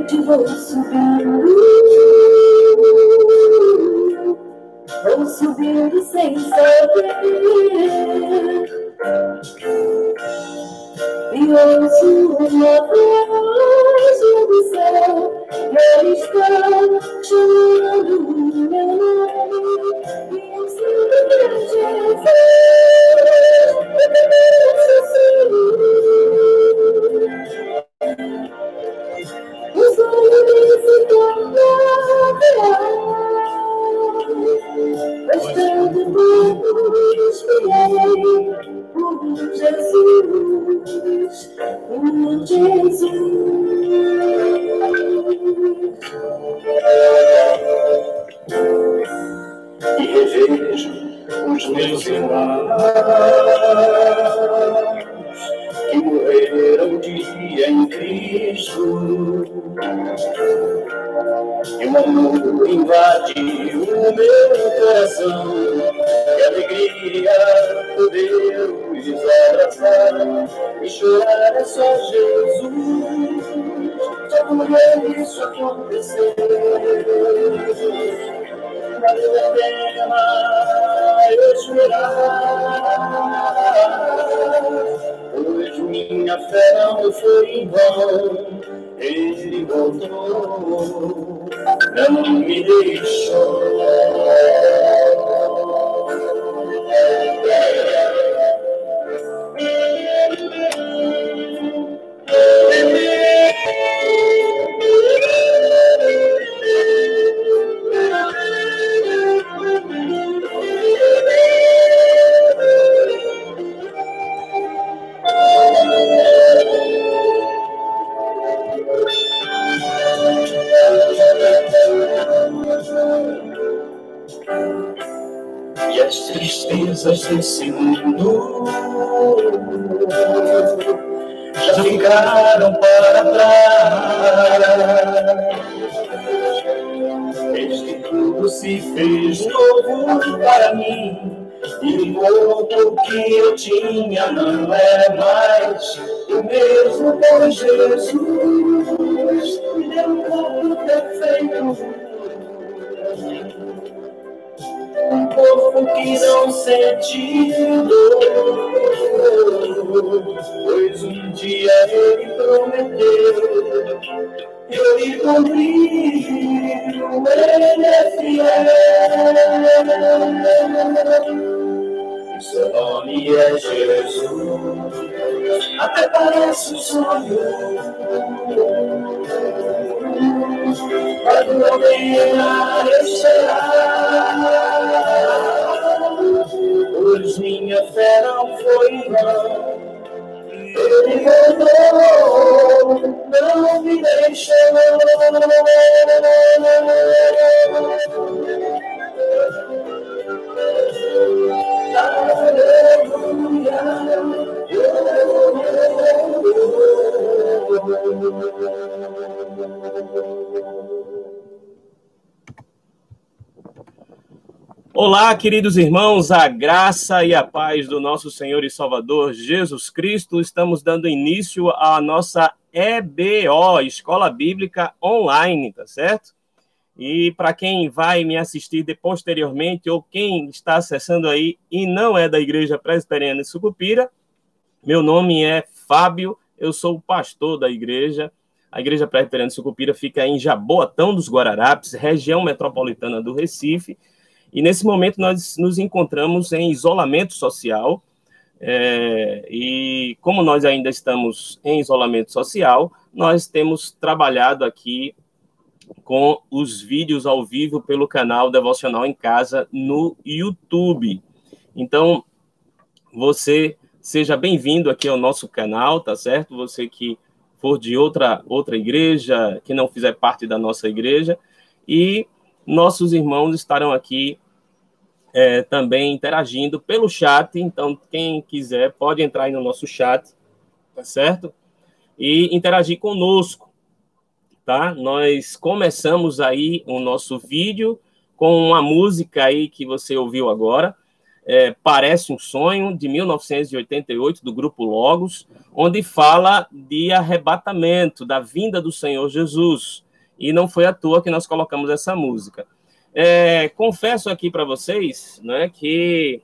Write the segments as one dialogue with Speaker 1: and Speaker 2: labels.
Speaker 1: noite vou subindo sem saber, e ouço uma voz do céu, ele está chamando o meu nome, e eu sei que é Jesus, os olhos se tornam reais, bastante bons fiéis por Jesus, por Jesus. E revejo os meus irmãos que morreram um dia em Cristo, e o amor invadiu o meu coração, e alegria poder os abraçar, e chorar é só Jesus, só por ele isso aconteceu. Valeu a pena eu chorar, pois minha fé não foi em vão, ele voltou, não me deixou. E as tristezas desse mundo já ficaram para trás. Desde tudo se fez novo para mim, e o outro que eu tinha não é mais o mesmo, pois Jesus me deu um corpo perfeito, um corpo que não sente dor, pois um dia ele prometeu, ele cumpriu, ele é fiel, e seu nome é Jesus, até parece um sonho, quando alguém a esperar, pois minha fé não foi em vão, ele voltou, não me deixou.
Speaker 2: Olá, queridos irmãos, a graça e a paz do nosso Senhor e Salvador Jesus Cristo. Estamos dando início à nossa EBO, Escola Bíblica Online, tá certo? E para quem vai me assistir posteriormente ou quem está acessando aí e não é da Igreja Presbiteriana de Sucupira, meu nome é Fábio, eu sou o pastor da igreja. A Igreja Presbiteriana de Sucupira fica em Jaboatão dos Guararapes, região metropolitana do Recife. E nesse momento nós nos encontramos em isolamento social, e como nós ainda estamos em isolamento social, nós temos trabalhado aqui com os vídeos ao vivo pelo canal Devocional em Casa no YouTube. Então, você seja bem-vindo aqui ao nosso canal, tá certo? Você que for de outra igreja, que não fizer parte da nossa igreja, e nossos irmãos estarão aqui também interagindo pelo chat. Então, quem quiser pode entrar aí no nosso chat, tá certo? E interagir conosco, tá? Nós começamos aí o nosso vídeo com uma música aí que você ouviu agora. Parece um Sonho, de 1988, do Grupo Logos, onde fala de arrebatamento, da vinda do Senhor Jesus. E não foi à toa que nós colocamos essa música. Confesso aqui para vocês, né, que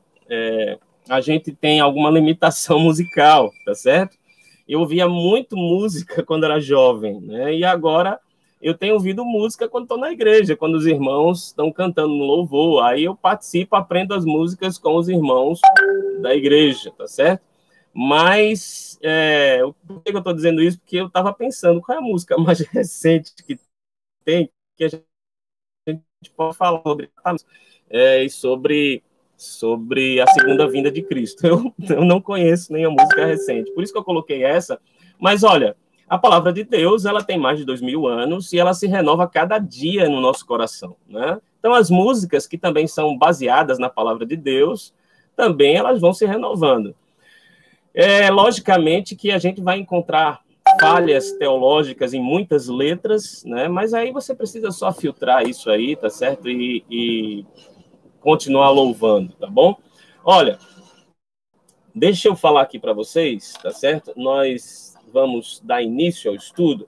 Speaker 2: a gente tem alguma limitação musical, tá certo? Eu ouvia muito música quando era jovem, né? E agora eu tenho ouvido música quando estou na igreja, quando os irmãos estão cantando no louvor. Aí eu participo, aprendo as músicas com os irmãos da igreja, tá certo? Mas, por que eu estou dizendo isso? Porque eu estava pensando, qual é a música mais recente que tem, que a gente pode falar sobre a segunda vinda de Cristo. Eu não conheço nenhuma música recente, por isso que eu coloquei essa. Mas, olha, a palavra de Deus, ela tem mais de 2000 anos e ela se renova cada dia no nosso coração, né? Então, as músicas que também são baseadas na palavra de Deus, também elas vão se renovando. Logicamente que a gente vai encontrar falhas teológicas em muitas letras, né? Mas aí você precisa só filtrar isso aí, tá certo? E continuar louvando, tá bom? Olha, deixa eu falar aqui para vocês, tá certo? Nós vamos dar início ao estudo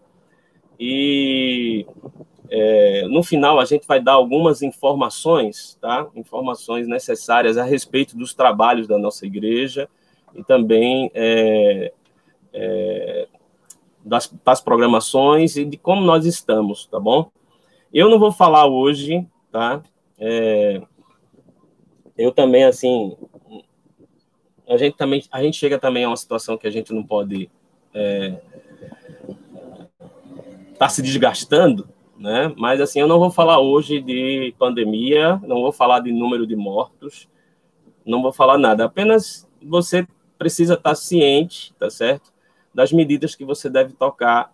Speaker 2: e no final a gente vai dar algumas informações, tá? Informações necessárias a respeito dos trabalhos da nossa igreja e também das programações e de como nós estamos, tá bom? Eu não vou falar hoje, tá? Eu também, assim, a gente chega também a uma situação que a gente não pode tá se desgastando, né? Mas, assim, eu não vou falar hoje de pandemia, não vou falar de número de mortos, não vou falar nada. Apenas você precisa estar ciente, tá certo? Das medidas que você deve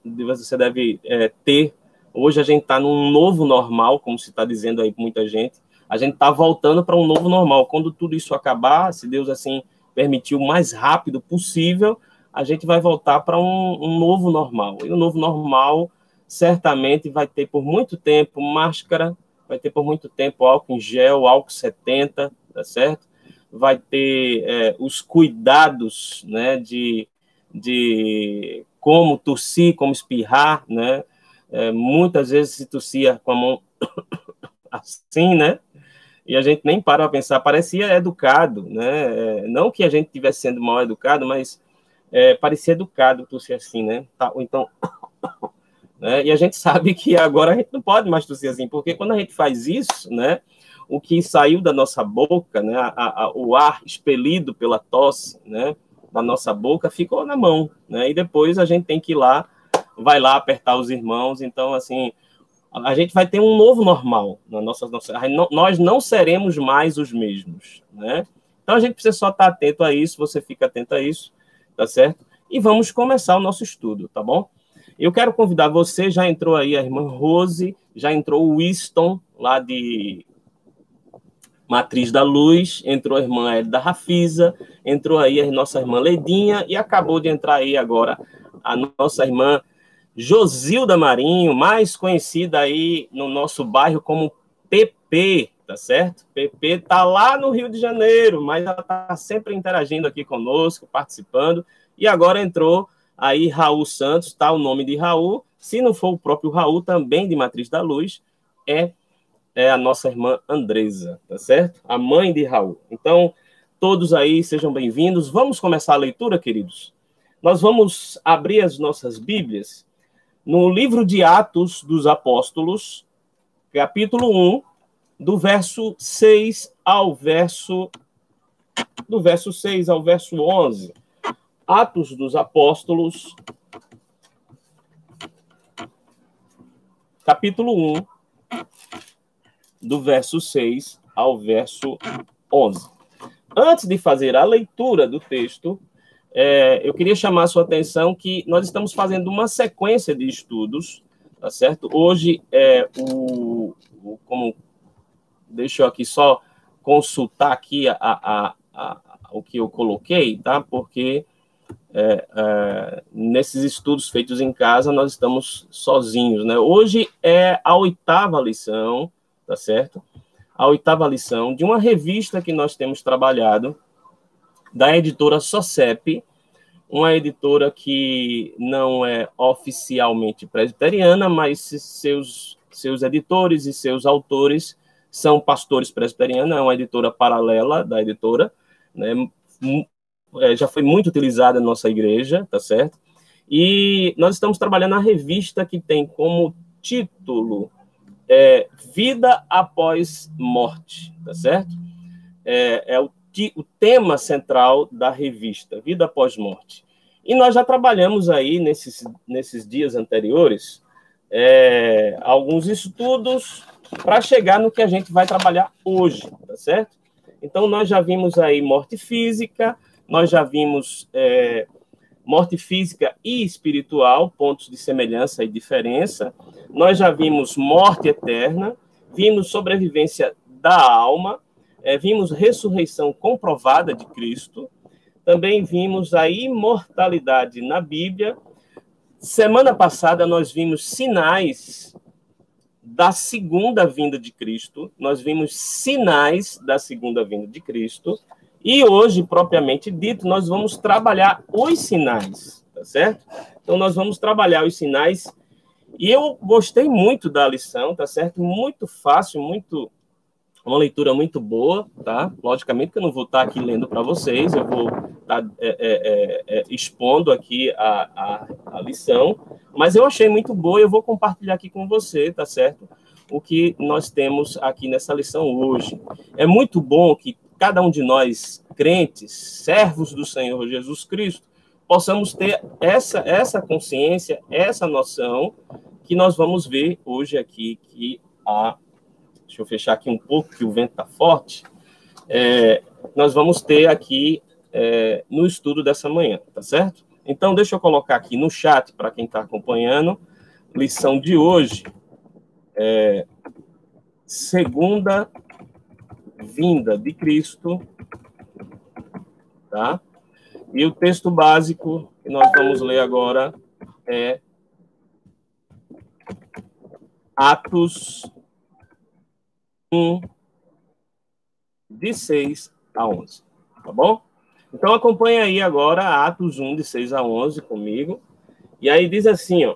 Speaker 2: você deve ter. Hoje a gente está num novo normal, como se está dizendo aí muita gente. A gente está voltando para um novo normal. Quando tudo isso acabar, se Deus assim permitir o mais rápido possível, a gente vai voltar para um novo normal. E o novo normal certamente vai ter por muito tempo máscara, vai ter por muito tempo álcool em gel, álcool 70, tá certo? Vai ter os cuidados, né, de como tossir, como espirrar, né? Muitas vezes se tossia com a mão assim, né? E a gente nem para pensar, parecia educado, né? Não que a gente estivesse sendo mal educado, mas parecia educado tossir assim, né? Tá, ou então, né? E a gente sabe que agora a gente não pode mais tossir assim, porque quando a gente faz isso, né? O que saiu da nossa boca, né? O ar expelido pela tosse, né? Da nossa boca ficou na mão, né? E depois a gente tem que ir lá, vai lá apertar os irmãos. Então, assim, a gente vai ter um novo normal nós não seremos mais os mesmos, né? Então a gente precisa só estar atento a isso, você fica atento a isso, tá certo? E vamos começar o nosso estudo, tá bom? Eu quero convidar você, já entrou aí a irmã Rose, já entrou o Winston, lá de Matriz da Luz, entrou a irmã Edda Rafisa, entrou aí a nossa irmã Ledinha e acabou de entrar aí agora a nossa irmã Josilda Marinho, mais conhecida aí no nosso bairro como PP, tá certo? PP tá lá no Rio de Janeiro, mas ela tá sempre interagindo aqui conosco, participando, e agora entrou aí Raul Santos, tá o nome de Raul, se não for o próprio Raul, também de Matriz da Luz, é a nossa irmã Andresa, tá certo? A mãe de Raul. Então, todos aí sejam bem-vindos. Vamos começar a leitura, queridos? Nós vamos abrir as nossas Bíblias no livro de Atos dos Apóstolos, capítulo 1, do verso 6 ao verso 11. Atos dos Apóstolos, capítulo 1, do verso 6 ao verso 11. Antes de fazer a leitura do texto, eu queria chamar a sua atenção que nós estamos fazendo uma sequência de estudos, tá certo? Hoje, deixa eu aqui só consultar aqui o que eu coloquei, tá? Porque nesses estudos feitos em casa, nós estamos sozinhos, né? Hoje é a 8ª lição, tá certo? a 8ª lição de uma revista que nós temos trabalhado, da editora Socep, uma editora que não é oficialmente presbiteriana, mas seus editores e seus autores são pastores presbiterianos, é uma editora paralela da editora, né? Já foi muito utilizada na nossa igreja, tá certo? E nós estamos trabalhando na revista que tem como título Vida Após Morte, tá certo? É o tema central da revista, Vida Após Morte. E nós já trabalhamos aí, nesses dias anteriores, alguns estudos para chegar no que a gente vai trabalhar hoje, tá certo? Então, nós já vimos aí morte física, nós já vimos morte física e espiritual, pontos de semelhança e diferença. Nós já vimos morte eterna, vimos sobrevivência da alma, vimos ressurreição comprovada de Cristo, também vimos a imortalidade na Bíblia. Semana passada nós vimos sinais da segunda vinda de Cristo, nós vimos sinais da segunda vinda de Cristo, e hoje, propriamente dito, nós vamos trabalhar os sinais, tá certo? Então, nós vamos trabalhar os sinais, e eu gostei muito da lição, tá certo? Muito fácil, uma leitura muito boa, tá? Logicamente que eu não vou estar aqui lendo para vocês, eu vou estar expondo aqui a lição, mas eu achei muito boa e eu vou compartilhar aqui com você, tá certo? O que nós temos aqui nessa lição hoje. É muito bom que cada um de nós, crentes, servos do Senhor Jesus Cristo, possamos ter essa consciência, essa noção que nós vamos ver hoje aqui, deixa eu fechar aqui um pouco, que o vento está forte. Nós vamos ter aqui no estudo dessa manhã, tá certo? Então, deixa eu colocar aqui no chat, para quem está acompanhando, lição de hoje, segunda vinda de Cristo, tá? E o texto básico que nós vamos ler agora é Atos 1, de 6 a 11, tá bom? Então, acompanha aí agora Atos 1, de 6 a 11 comigo. E aí diz assim, ó.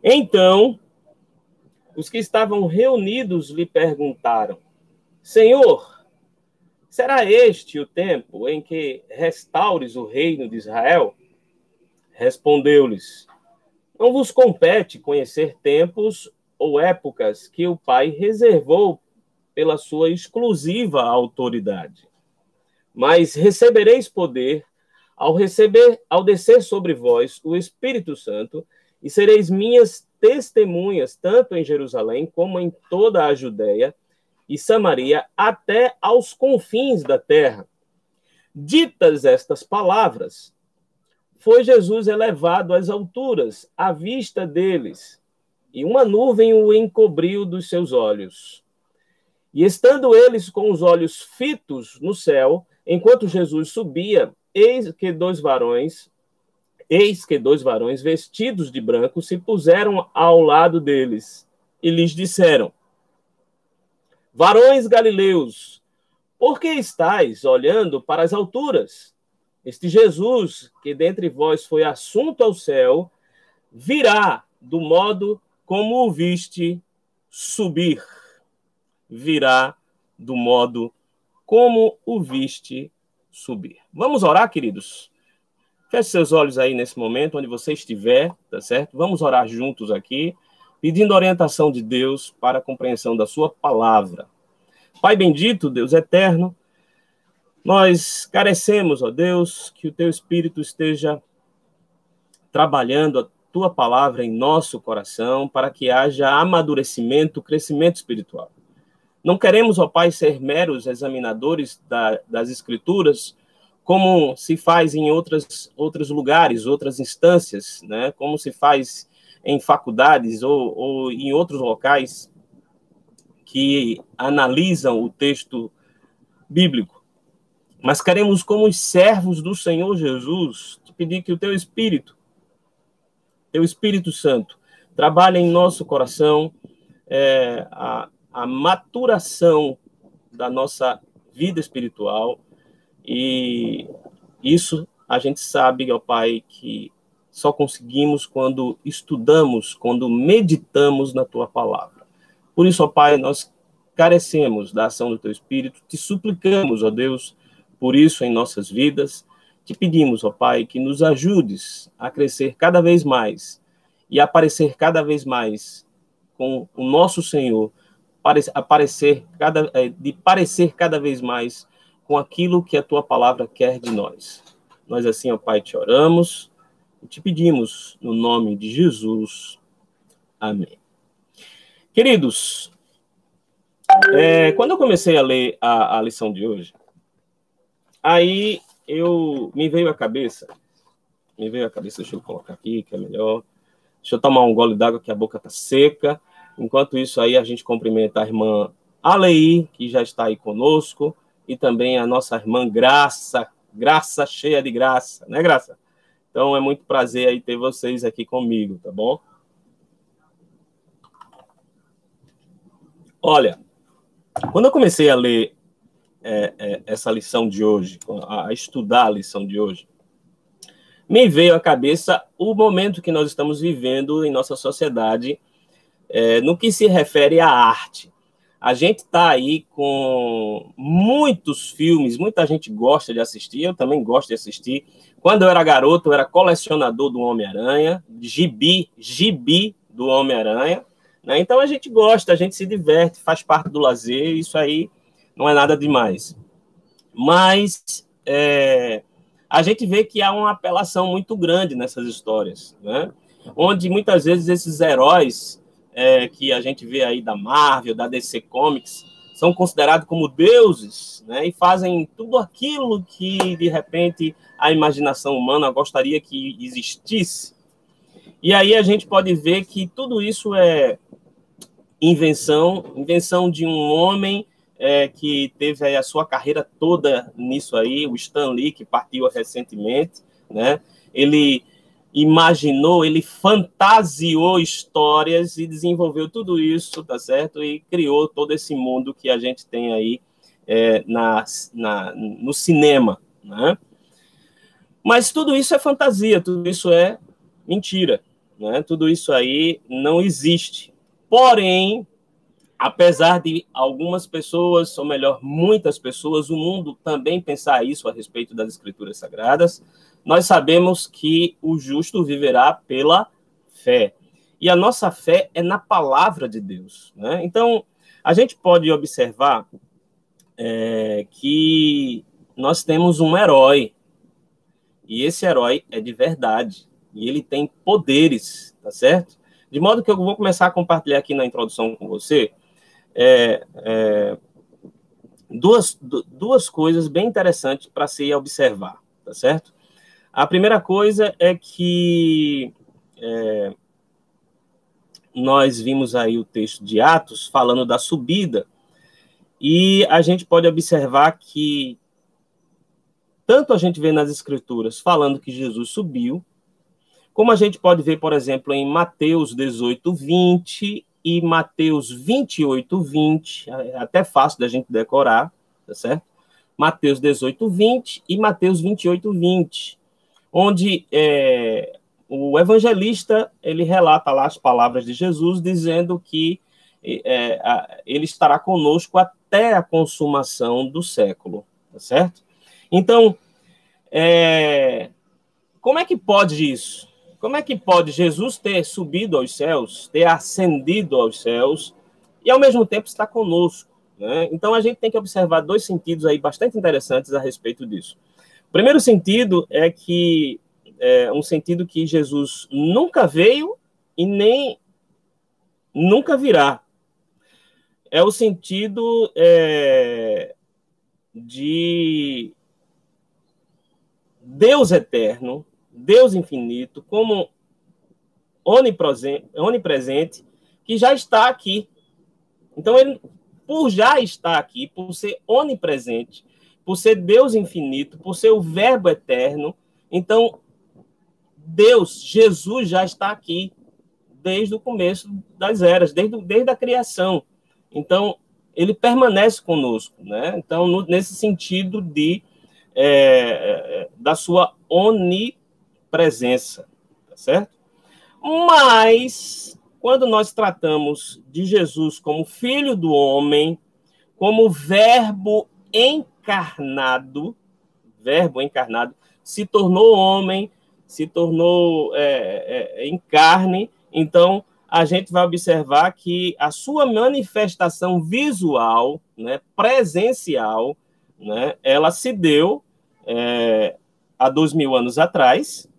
Speaker 2: Então, os que estavam reunidos lhe perguntaram, Senhor, será este o tempo em que restaures o reino de Israel? Respondeu-lhes, não vos compete conhecer tempos ou épocas que o Pai reservou pela sua exclusiva autoridade. Mas recebereis poder ao descer sobre vós o Espírito Santo, e sereis minhas testemunhas, tanto em Jerusalém como em toda a Judéia e Samaria, até aos confins da terra. Ditas estas palavras, foi Jesus elevado às alturas, à vista deles, e uma nuvem o encobriu dos seus olhos. E estando eles com os olhos fitos no céu, enquanto Jesus subia, eis que dois varões vestidos de branco se puseram ao lado deles e lhes disseram, varões galileus, por que estáis olhando para as alturas? Este Jesus, que dentre vós foi assunto ao céu, virá do modo como o viste subir. Virá do modo como o viste subir. Vamos orar, queridos? Feche seus olhos aí nesse momento, onde você estiver, tá certo? Vamos orar juntos aqui, pedindo orientação de Deus para a compreensão da sua palavra. Pai bendito, Deus eterno, nós carecemos, ó Deus, que o teu Espírito esteja trabalhando a tua palavra em nosso coração para que haja amadurecimento, crescimento espiritual. Não queremos, ó Pai, ser meros examinadores das Escrituras, como se faz em outros lugares, outras instâncias, né? Como se faz em faculdades ou em outros locais que analisam o texto bíblico. Mas queremos, como os servos do Senhor Jesus, te pedir que o teu Espírito Santo, trabalhe em nosso coração a maturação da nossa vida espiritual, e isso a gente sabe, ó Pai, que só conseguimos quando estudamos, quando meditamos na Tua palavra. Por isso, ó Pai, nós carecemos da ação do Teu Espírito, te suplicamos, ó Deus, por isso em nossas vidas, te pedimos, ó Pai, que nos ajudes a crescer cada vez mais e a parecer cada vez mais com o nosso Senhor, parecer cada vez mais com aquilo que a Tua palavra quer de nós. Nós assim, ó Pai, te oramos e te pedimos no nome de Jesus. Amém. Queridos, quando eu comecei a ler a lição de hoje, aí me veio à cabeça, deixa eu colocar aqui, que é melhor. Deixa eu tomar um gole d'água, que a boca está seca. Enquanto isso aí, a gente cumprimenta a irmã Aleí, que já está aí conosco, e também a nossa irmã Graça cheia de graça, né, Graça? Então, é muito prazer aí ter vocês aqui comigo, tá bom? Olha, quando eu comecei a ler essa lição de hoje, a estudar a lição de hoje, me veio à cabeça o momento que nós estamos vivendo em nossa sociedade, no que se refere à arte. A gente está aí com muitos filmes, muita gente gosta de assistir, eu também gosto de assistir. Quando eu era garoto, eu era colecionador do Homem-Aranha, gibi do Homem-Aranha, né? Então a gente gosta, a gente se diverte, faz parte do lazer, isso aí não é nada demais. Mas a gente vê que há uma apelação muito grande nessas histórias, né? Onde muitas vezes esses heróis que a gente vê aí da Marvel, da DC Comics, são considerados como deuses, né? E fazem tudo aquilo que, de repente, a imaginação humana gostaria que existisse. E aí a gente pode ver que tudo isso é invenção de um homem que teve aí a sua carreira toda nisso aí, o Stan Lee, que partiu recentemente, né? Ele imaginou, ele fantasiou histórias e desenvolveu tudo isso, tá certo? E criou todo esse mundo que a gente tem aí no cinema, né? Mas tudo isso é fantasia, tudo isso é mentira, né? Tudo isso aí não existe. Porém, apesar de algumas pessoas, ou melhor, muitas pessoas, o mundo também pensar isso a respeito das Escrituras Sagradas, nós sabemos que o justo viverá pela fé. E a nossa fé é na palavra de Deus, né? Então, a gente pode observar que nós temos um herói, e esse herói é de verdade, e ele tem poderes, tá certo? De modo que eu vou começar a compartilhar aqui na introdução com você duas coisas bem interessantes para se observar, tá certo? A primeira coisa é que nós vimos aí o texto de Atos falando da subida, e a gente pode observar que tanto a gente vê nas Escrituras falando que Jesus subiu, como a gente pode ver, por exemplo, em Mateus 18, 20 e Mateus 28, 20, é até fácil da gente decorar, tá certo? Mateus 18, 20 e Mateus 28, 20, onde o evangelista, ele relata lá as palavras de Jesus, dizendo que ele estará conosco até a consumação do século, tá certo? Então, como é que pode isso? Como é que pode Jesus ter subido aos céus, ter ascendido aos céus, e ao mesmo tempo estar conosco, né? Então, a gente tem que observar dois sentidos aí bastante interessantes a respeito disso. O primeiro sentido é que um sentido que Jesus nunca veio e nem nunca virá. É o sentido de Deus eterno, Deus infinito, como onipresente, que já está aqui. Então, ele, por já estar aqui, por ser onipresente, por ser Deus infinito, por ser o Verbo eterno, então, Deus, Jesus já está aqui desde o começo das eras, desde a criação. Então, ele permanece conosco, né? Então, nesse sentido da sua onipresença, tá certo? Mas, quando nós tratamos de Jesus como Filho do Homem, como verbo encarnado, se tornou homem, se tornou em carne, então a gente vai observar que a sua manifestação visual, né, presencial, né, ela se deu há 2000 anos atrás,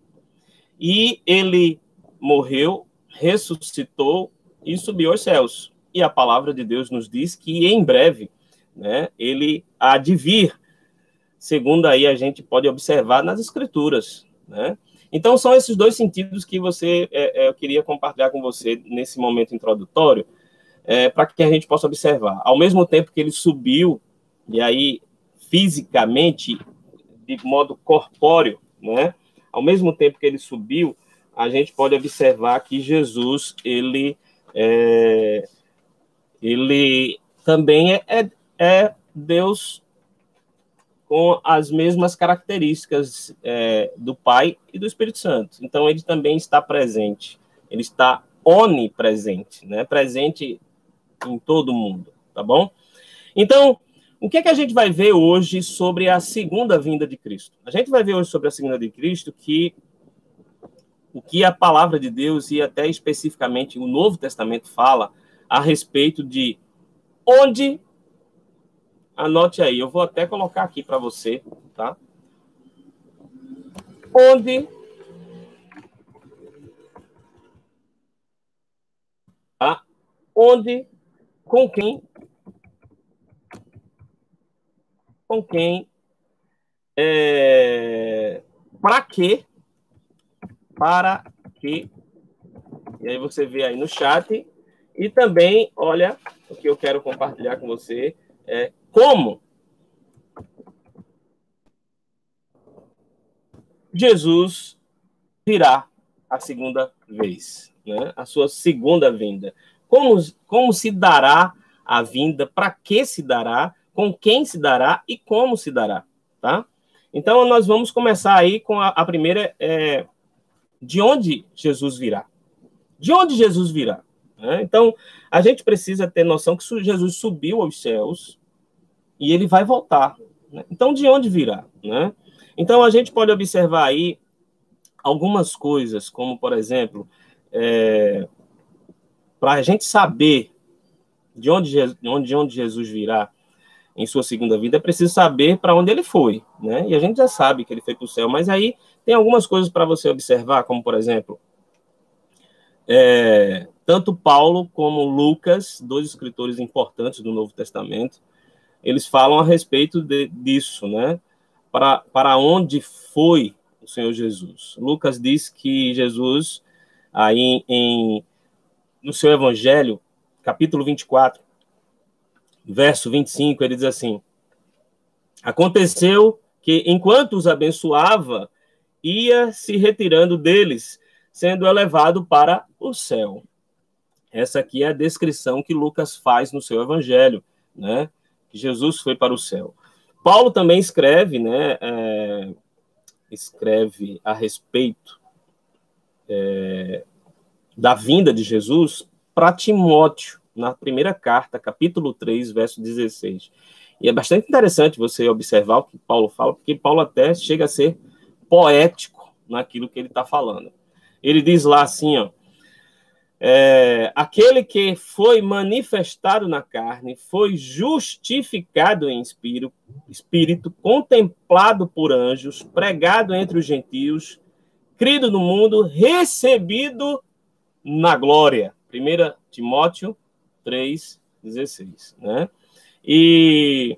Speaker 2: e ele morreu, ressuscitou e subiu aos céus. E a palavra de Deus nos diz que em breve, né, ele há de vir, segundo aí a gente pode observar nas Escrituras, né? Então, são esses dois sentidos que eu queria compartilhar com você nesse momento introdutório, para que a gente possa observar. Ao mesmo tempo que ele subiu, e aí fisicamente, de modo corpóreo, né? Ao mesmo tempo que ele subiu, a gente pode observar que Jesus, ele também é Deus com as mesmas características do Pai e do Espírito Santo. Então, ele também está presente. Ele está onipresente, né? Presente em todo mundo, tá bom? Então, o que é que a gente vai ver hoje sobre a segunda vinda de Cristo? A gente vai ver hoje sobre a segunda vinda de Cristo o que a palavra de Deus e até especificamente o Novo Testamento fala a respeito de onde. Anote aí, eu vou até colocar aqui para você, tá? Onde com quem, para quê, e aí você vê aí no chat, e também, olha, o que eu quero compartilhar com você é como Jesus virá a segunda vez, né? A sua segunda vinda. Como se dará a vinda, para que se dará, com quem se dará e como se dará, tá? Então, nós vamos começar aí com a primeira, de onde Jesus virá. De onde Jesus virá? Né? Então, a gente precisa ter noção que Jesus subiu aos céus e ele vai voltar. Né? Então, de onde virá? Né? Então, a gente pode observar aí algumas coisas, como, por exemplo, para a gente saber de onde Jesus virá em sua segunda vida, é preciso saber para onde ele foi, né? E a gente já sabe que ele foi para o céu, mas aí tem algumas coisas para você observar, como, por exemplo, tanto Paulo como Lucas, dois escritores importantes do Novo Testamento, eles falam a respeito disso, né? Para onde foi o Senhor Jesus. Lucas diz que Jesus, aí no seu Evangelho, capítulo 24, verso 25, ele diz assim: aconteceu que, enquanto os abençoava, ia se retirando deles, sendo elevado para o céu. Essa aqui é a descrição que Lucas faz no seu Evangelho, né? Que Jesus foi para o céu. Paulo também escreve, né? Escreve a respeito da vinda de Jesus para Timóteo, na primeira carta, capítulo 3, verso 16. E é bastante interessante você observar o que Paulo fala, porque Paulo até chega a ser poético naquilo que ele está falando. Ele diz lá assim, ó, aquele que foi manifestado na carne, foi justificado em espírito, contemplado por anjos, pregado entre os gentios, crido no mundo, recebido na glória. 1 Timóteo 3,16, né? E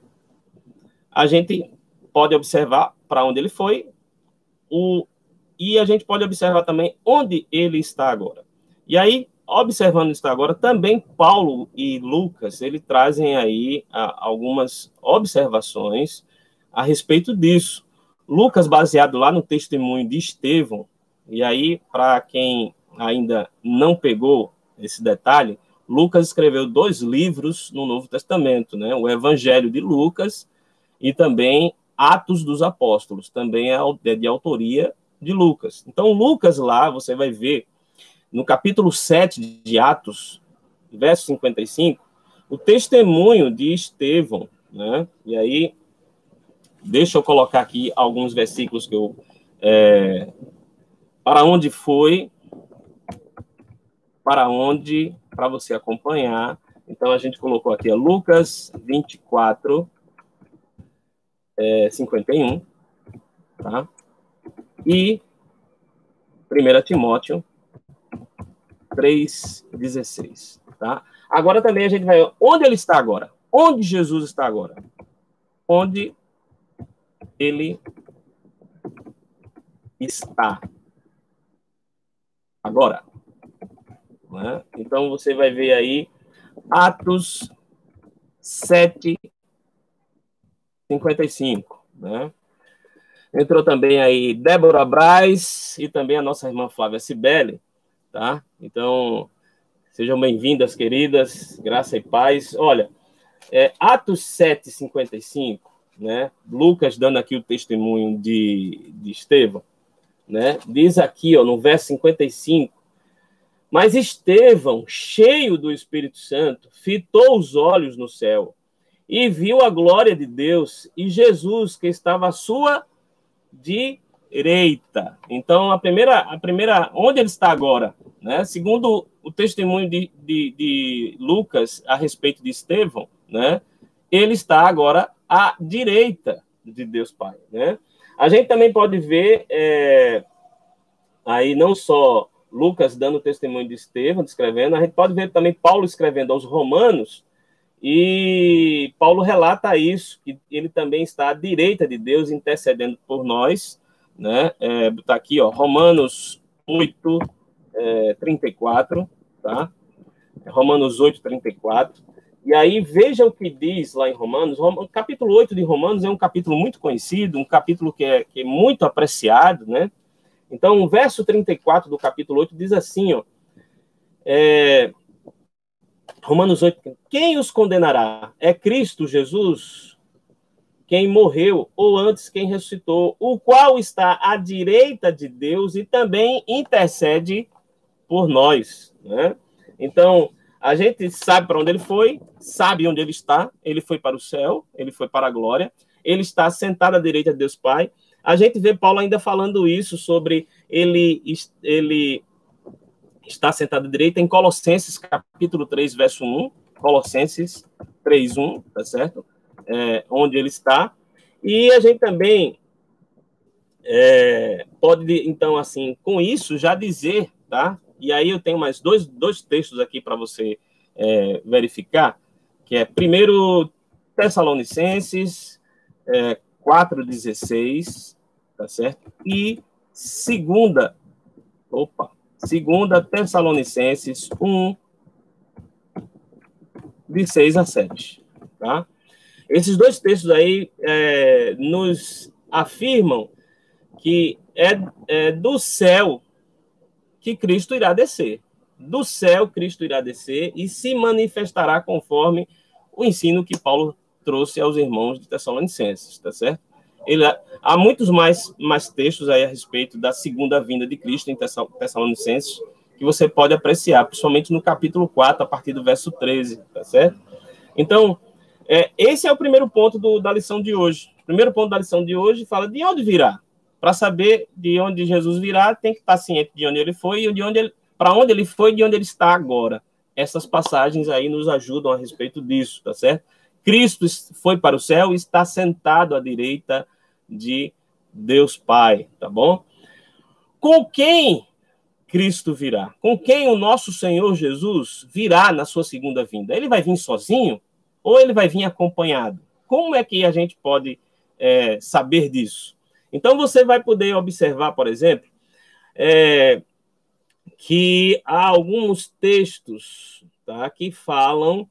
Speaker 2: a gente pode observar para onde ele foi, e a gente pode observar também onde ele está agora. E aí, observando isso agora, também Paulo e Lucas, eles trazem aí algumas observações a respeito disso. Lucas, baseado lá no testemunho de Estevão, e aí, para quem ainda não pegou esse detalhe, Lucas escreveu 2 livros no Novo Testamento, né? O Evangelho de Lucas e também Atos dos Apóstolos, também é de autoria de Lucas. Então, Lucas lá, você vai ver, no capítulo 7 de Atos, verso 55, o testemunho de Estevão, né? E aí, deixa eu colocar aqui alguns versículos que eu... para onde foi, para você acompanhar. Então, a gente colocou aqui, Lucas 24, 51, tá? E 1 Timóteo 3,16, tá? Agora também a gente vai... Onde ele está agora? Onde Jesus está agora? Onde ele está agora? Né? Então, você vai ver aí Atos 7:55, né? Entrou também aí Débora Braz e também a nossa irmã Flávia Cibele, tá? Então, sejam bem-vindas, queridas, graça e paz. Olha, Atos 7:55, né? Lucas dando aqui o testemunho de Estevão, né? Diz aqui, ó, no verso 55, mas Estevão, cheio do Espírito Santo, fitou os olhos no céu e viu a glória de Deus e Jesus que estava à sua direita. Então, a primeira, onde ele está agora, né? Segundo o testemunho de Lucas a respeito de Estevão, né? Ele está agora à direita de Deus Pai, né? A gente também pode ver aí não só Lucas dando testemunho de Estevão, descrevendo, a gente pode ver também Paulo escrevendo aos Romanos, e Paulo relata isso, que ele também está à direita de Deus, intercedendo por nós, né? Tá aqui, ó, Romanos 8, 34, tá? Romanos 8, 34. E aí, veja o que diz lá em Romanos. O capítulo 8 de Romanos é um capítulo muito conhecido, um capítulo que é muito apreciado, né? Então, o verso 34 do capítulo 8 diz assim, ó, Romanos 8, quem os condenará? É Cristo Jesus, quem morreu, ou antes quem ressuscitou, o qual está à direita de Deus e também intercede por nós, né? Então, a gente sabe para onde ele foi, sabe onde ele está, ele foi para o céu, ele foi para a glória, ele está sentado à direita de Deus Pai. A gente vê Paulo ainda falando isso sobre ele está sentado à direita em Colossenses, capítulo 3, verso 1, Colossenses 3, 1, tá certo? Onde ele está. E a gente também pode, então, assim, com isso, já dizer, tá? E aí eu tenho mais dois textos aqui para você verificar, que é 1 Tessalonicenses 4,16, tá certo? E 2 Tessalonicenses 1, de 6 a 7, tá? Esses dois textos aí nos afirmam que é do céu que Cristo irá descer. Do céu, Cristo irá descer e se manifestará conforme o ensino que Paulo trouxe aos irmãos de Tessalonicenses, tá certo? Há muitos mais textos aí a respeito da segunda vinda de Cristo em Tessalonicenses que você pode apreciar, principalmente no capítulo 4, a partir do verso 13, tá certo? Então, esse é o primeiro ponto da lição de hoje. O primeiro ponto da lição de hoje fala de onde virá. Para saber de onde Jesus virá, tem que estar ciente de onde ele foi e para onde ele foi e de onde ele está agora. Essas passagens aí nos ajudam a respeito disso, tá certo? Cristo foi para o céu e está sentado à direita de Deus Pai, tá bom? Com quem Cristo virá? Com quem o nosso Senhor Jesus virá na sua segunda vinda? Ele vai vir sozinho ou ele vai vir acompanhado? Como é que a gente pode saber disso? Então, você vai poder observar, por exemplo, que há alguns textos, tá, que falam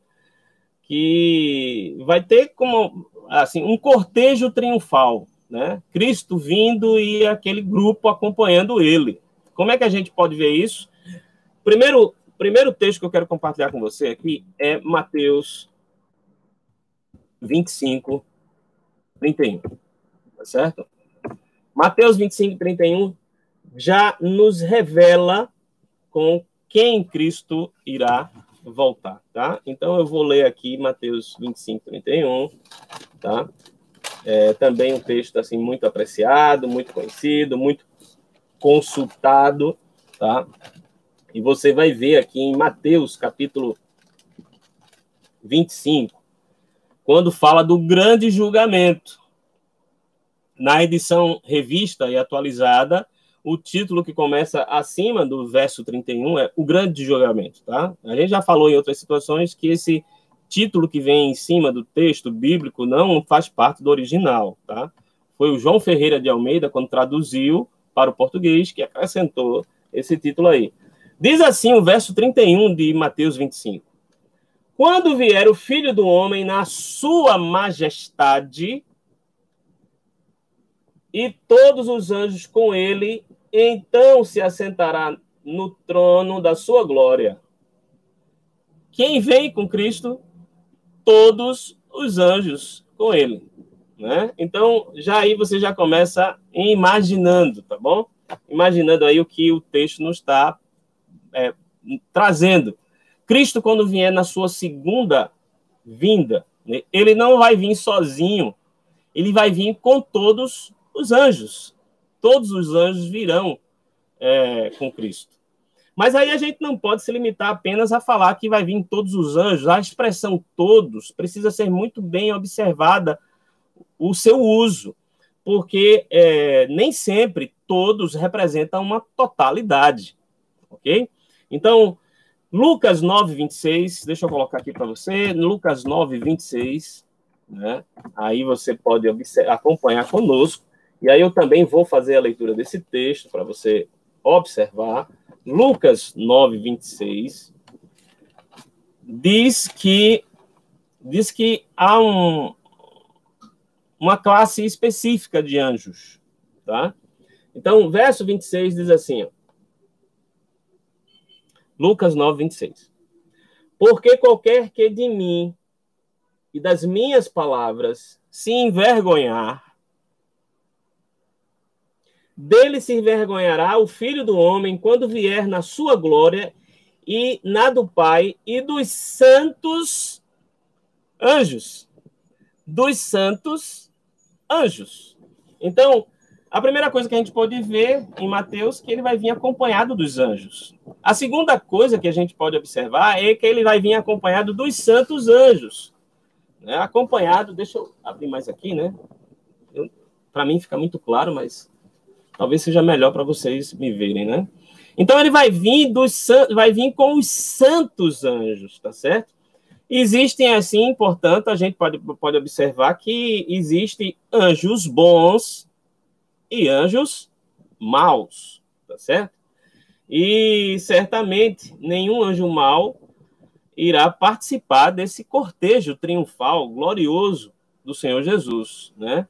Speaker 2: que vai ter como assim um cortejo triunfal, né? Cristo vindo e aquele grupo acompanhando ele. Como é que a gente pode ver isso? Primeiro primeiro texto que eu quero compartilhar com você aqui é Mateus 25, 31. Tá certo? Mateus 25, 31 já nos revela com quem Cristo irá voltar, tá? Então, eu vou ler aqui Mateus 25, 31, tá? Também um texto, assim, muito apreciado, muito conhecido, muito consultado, tá? E você vai ver aqui em Mateus, capítulo 25, quando fala do grande julgamento. Na edição revista e atualizada, o título que começa acima do verso 31 é o grande julgamento, tá? A gente já falou em outras situações que esse título que vem em cima do texto bíblico não faz parte do original, tá? Foi o João Ferreira de Almeida, quando traduziu para o português, que acrescentou esse título aí. Diz assim o verso 31 de Mateus 25. Quando vier o Filho do Homem na sua majestade e todos os anjos com ele, então se assentará no trono da sua glória. Quem vem com Cristo? Todos os anjos com ele, né? Então, já aí você já começa imaginando, tá bom? Imaginando aí o que o texto nos está trazendo. Cristo, quando vier na sua segunda vinda, né, ele não vai vir sozinho, ele vai vir com todos os anjos. Todos os anjos virão com Cristo. Mas aí a gente não pode se limitar apenas a falar que vai vir todos os anjos. A expressão todos precisa ser muito bem observada o seu uso, porque nem sempre todos representam uma totalidade, ok? Então, Lucas 9, 26, deixa eu colocar aqui para você, Lucas 9, 26, né? Aí você pode acompanhar conosco, e aí eu também vou fazer a leitura desse texto para você observar. Lucas 9, 26, diz que há uma classe específica de anjos, tá? Então, o verso 26 diz assim, ó, Lucas 9, 26. Porque qualquer que de mim e das minhas palavras se envergonhar, dele se envergonhará o Filho do Homem quando vier na sua glória e na do Pai e dos santos anjos. Dos santos anjos. Então, a primeira coisa que a gente pode ver em Mateus é que ele vai vir acompanhado dos anjos. A segunda coisa que a gente pode observar é que ele vai vir acompanhado dos santos anjos. Né? Acompanhado, deixa eu abrir mais aqui, né? Para mim fica muito claro, mas talvez seja melhor para vocês me verem, né? Então ele vai vir com os santos anjos, tá certo? Existem assim, portanto, a gente pode observar que existem anjos bons e anjos maus, tá certo? E certamente nenhum anjo mau irá participar desse cortejo triunfal, glorioso do Senhor Jesus, né?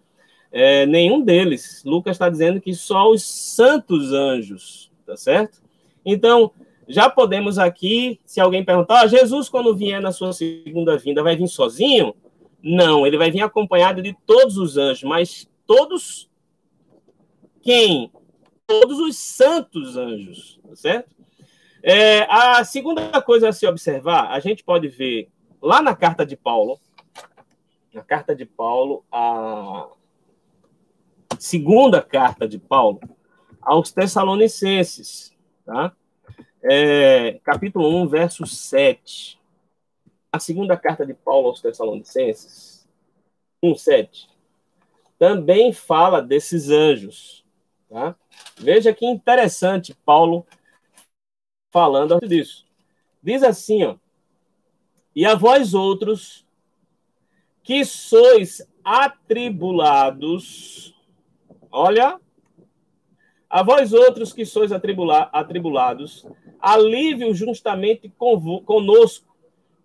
Speaker 2: Nenhum deles. Lucas está dizendo que só os santos anjos, tá certo? Então, já podemos aqui, se alguém perguntar, Jesus, quando vier na sua segunda vinda, vai vir sozinho? Não, ele vai vir acompanhado de todos os anjos, mas todos quem? Todos os santos anjos, tá certo? A segunda coisa a se observar, a gente pode ver lá na carta de Paulo, a segunda carta de Paulo aos Tessalonicenses, tá? Capítulo 1, verso 7. A segunda carta de Paulo aos Tessalonicenses, 1:7, também fala desses anjos, tá? Veja que interessante Paulo falando disso. Diz assim, ó, e a vós outros que sois atribulados, olha, a vós outros que sois atribulados, alívio justamente conosco,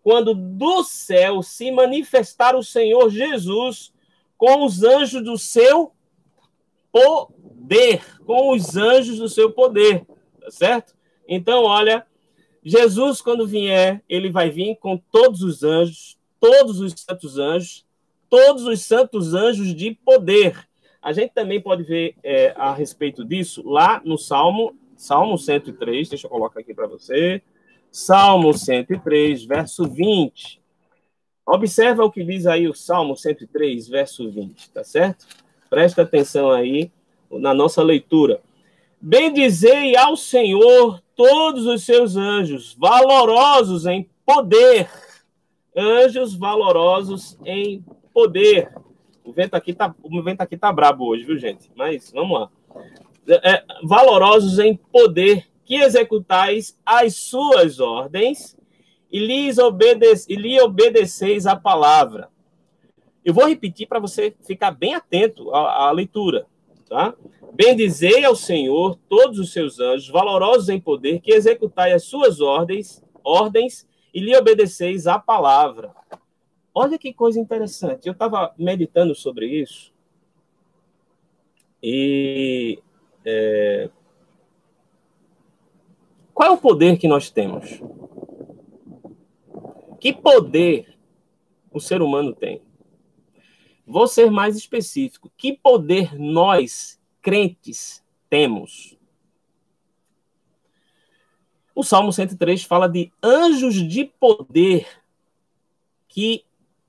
Speaker 2: quando do céu se manifestar o Senhor Jesus com os anjos do seu poder, com os anjos do seu poder, tá certo? Então, olha, Jesus, quando vier, ele vai vir com todos os anjos, todos os santos anjos de poder. A gente também pode ver a respeito disso lá no Salmo 103, deixa eu colocar aqui para você. Salmo 103, verso 20. Observa o que diz aí o Salmo 103, verso 20, tá certo? Presta atenção aí na nossa leitura. Bendizei ao Senhor todos os seus anjos, valorosos em poder. Anjos valorosos em poder. O vento aqui tá brabo hoje, viu, gente? Mas vamos lá. Valorosos em poder, que executais as suas ordens e lhe obedeceis a palavra. Eu vou repetir para você ficar bem atento à leitura, tá? Bendizei ao Senhor todos os seus anjos, valorosos em poder, que executai as suas ordens e lhe obedeceis a palavra. Olha que coisa interessante. Eu estava meditando sobre isso e qual é o poder que nós temos? Que poder o ser humano tem? Vou ser mais específico. Que poder nós, crentes, temos? O Salmo 103 fala de anjos de poder que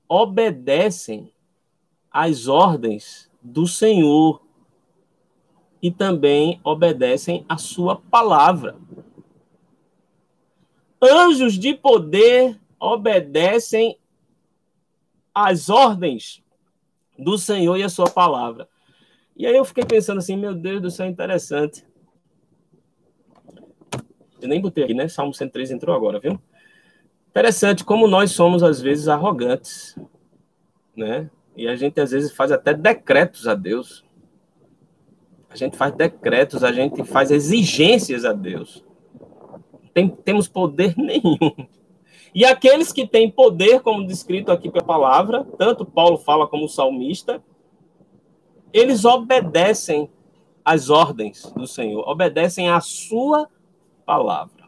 Speaker 2: obedecem às ordens do Senhor e também obedecem à sua palavra. Anjos de poder obedecem às ordens do Senhor e à sua palavra. E aí eu fiquei pensando assim, meu Deus do céu, interessante. Eu nem botei aqui, né? Salmo 103 entrou agora, viu? Interessante como nós somos, às vezes, arrogantes, né? E a gente, às vezes, faz até decretos a Deus. A gente faz decretos, a gente faz exigências a Deus. Temos poder nenhum. E aqueles que têm poder, como descrito aqui pela palavra, tanto Paulo fala como o salmista, eles obedecem às ordens do Senhor, obedecem à sua palavra.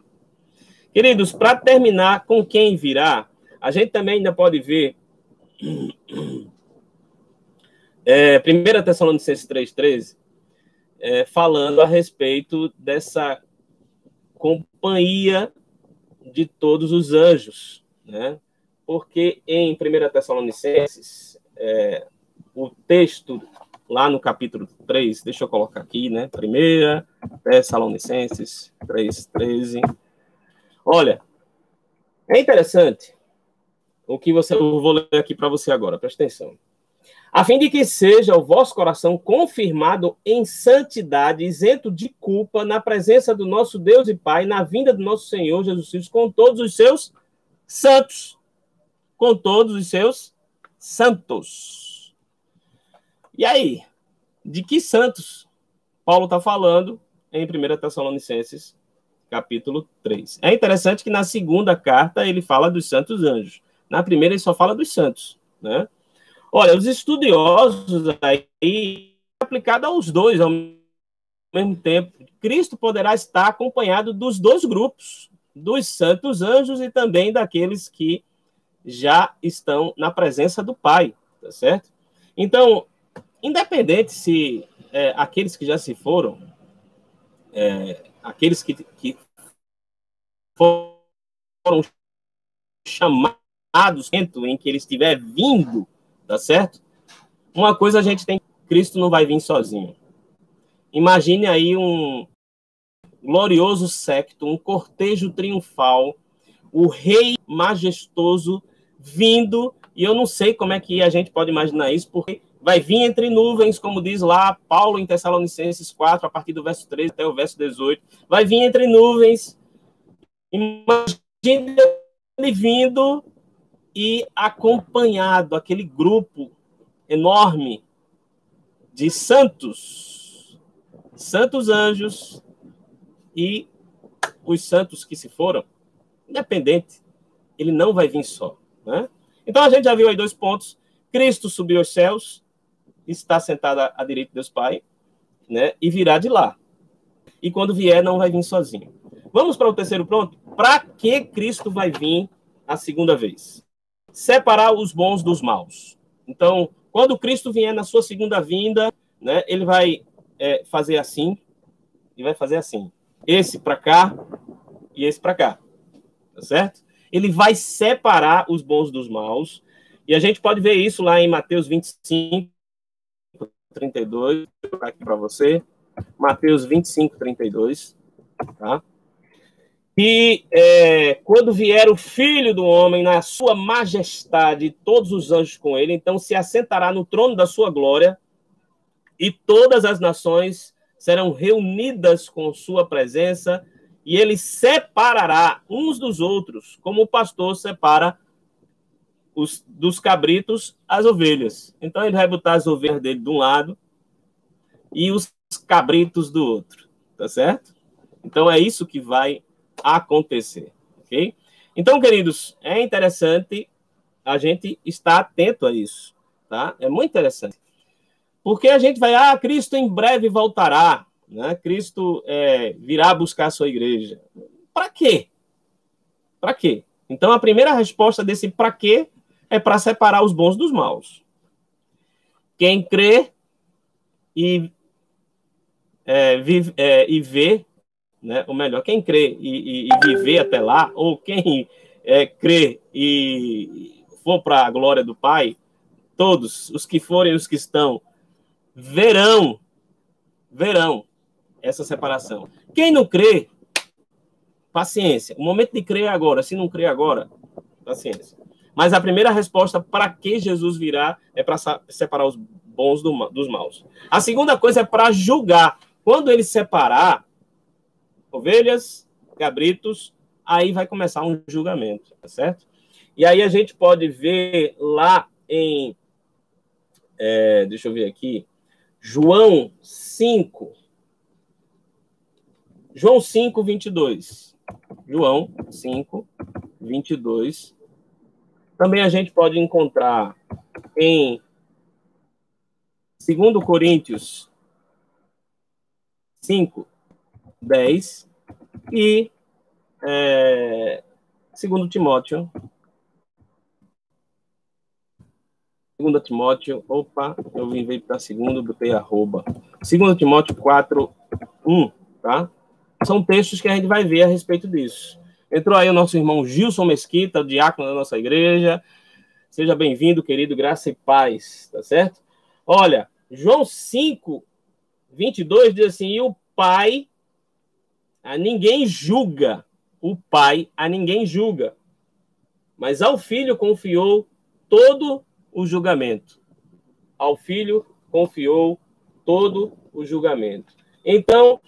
Speaker 2: Queridos, para terminar com quem virá, a gente também ainda pode ver 1 Tessalonicenses 3,13, falando a respeito dessa companhia de todos os anjos, né? Porque em 1 Tessalonicenses, o texto lá no capítulo 3, deixa eu colocar aqui, né? 1 Tessalonicenses 3,13. Olha, é interessante o que eu vou ler aqui para você agora, presta atenção. A fim de que seja o vosso coração confirmado em santidade, isento de culpa, na presença do nosso Deus e Pai, na vinda do nosso Senhor Jesus Cristo, com todos os seus santos. Com todos os seus santos. E aí, de que santos Paulo está falando em 1 Tessalonicenses, capítulo 3? É interessante que na segunda carta ele fala dos santos anjos. Na primeira ele só fala dos santos, né? Olha, os estudiosos aí, aplicado aos dois ao mesmo tempo, Cristo poderá estar acompanhado dos dois grupos, dos santos anjos e também daqueles que já estão na presença do Pai, tá certo? Então, independente se aqueles que já se foram, aqueles que foram chamados em que ele estiver vindo, tá certo? Uma coisa a gente tem, Cristo não vai vir sozinho. Imagine aí um glorioso séquito, um cortejo triunfal, o rei majestoso vindo, e eu não sei como é que a gente pode imaginar isso, porque vai vir entre nuvens, como diz lá Paulo em Tessalonicenses 4, a partir do verso 13 até o verso 18, vai vir entre nuvens, imagine ele vindo e acompanhado, aquele grupo enorme de santos anjos e os santos que se foram, independente, ele não vai vir só, né? Então a gente já viu aí 2 pontos. Cristo subiu aos céus, está sentado à direita de Deus Pai, né? E virá de lá. E quando vier, não vai vir sozinho. Vamos para o terceiro ponto. Para que Cristo vai vir a segunda vez? Separar os bons dos maus. Então, quando Cristo vier na sua segunda vinda, né, ele vai fazer assim, e vai fazer assim. Esse para cá e esse para cá. Tá certo? Ele vai separar os bons dos maus. E a gente pode ver isso lá em Mateus 25, 32. Vou colocar aqui para você. Mateus 25, 32. Tá? E quando vier o Filho do Homem na sua majestade, todos os anjos com ele, então se assentará no trono da sua glória, e todas as nações serão reunidas com sua presença, e ele separará uns dos outros, como o pastor separa dos cabritos as ovelhas. Então ele vai botar as ovelhas dele de um lado e os cabritos do outro, tá certo? Então é isso que vai acontecer, ok? Então, queridos, é interessante a gente estar atento a isso, tá? É muito interessante. Porque a gente vai, Cristo em breve voltará, né? Cristo virá buscar a sua igreja. Para quê? Para quê? Então, a primeira resposta desse para quê é para separar os bons dos maus. Quem crê e vê, né? Ou melhor, quem crê e viver até lá, ou quem crê e for para a glória do Pai, todos, os que forem os que estão, verão essa separação. Quem não crê, paciência. O momento de crer é agora. Se não crer agora, paciência. Mas a primeira resposta para que Jesus virá é para separar os bons dos maus. A segunda coisa é para julgar. Quando ele separar ovelhas, cabritos, aí vai começar um julgamento, tá certo? E aí a gente pode ver lá em... deixa eu ver aqui. João 5, 22. João 5, 22. Também a gente pode encontrar em 2 Coríntios 5, 10 e 2 Timóteo. 2 Timóteo, eu vim para segundo, botei arroba. 2 Timóteo 4, 1, tá? São textos que a gente vai ver a respeito disso. Entrou aí o nosso irmão Gilson Mesquita, o diácono da nossa igreja. Seja bem-vindo, querido, graça e paz, tá certo? Olha, João 5, 22 diz assim, e o Pai a ninguém julga, o Pai a ninguém julga, mas ao Filho confiou todo o julgamento. Ao Filho confiou todo o julgamento. Então,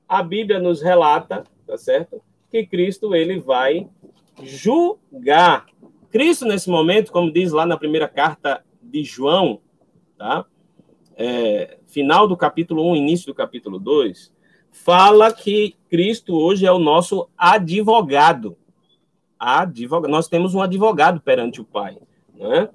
Speaker 2: a Bíblia nos relata, tá certo? Que Cristo, ele vai julgar. Cristo, nesse momento, como diz lá na primeira carta de João, tá? Final do capítulo 1, início do capítulo 2, fala que Cristo hoje é o nosso advogado. Nós temos um advogado perante o Pai, né?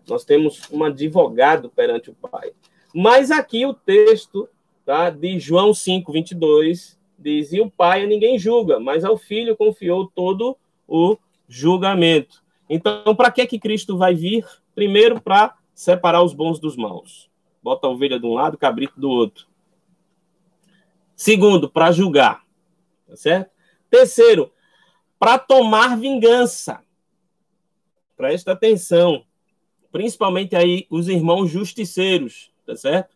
Speaker 2: Nós temos um advogado perante o Pai. Mas aqui o texto, tá, de João 5, 22, diz, e o Pai a ninguém julga, mas ao Filho confiou todo o julgamento. Então, para que Cristo vai vir? Primeiro, para separar os bons dos maus. Bota a ovelha de um lado, cabrito do outro. Segundo, para julgar. Tá certo? Terceiro, para tomar vingança. Presta atenção. Principalmente aí os irmãos justiceiros, tá certo?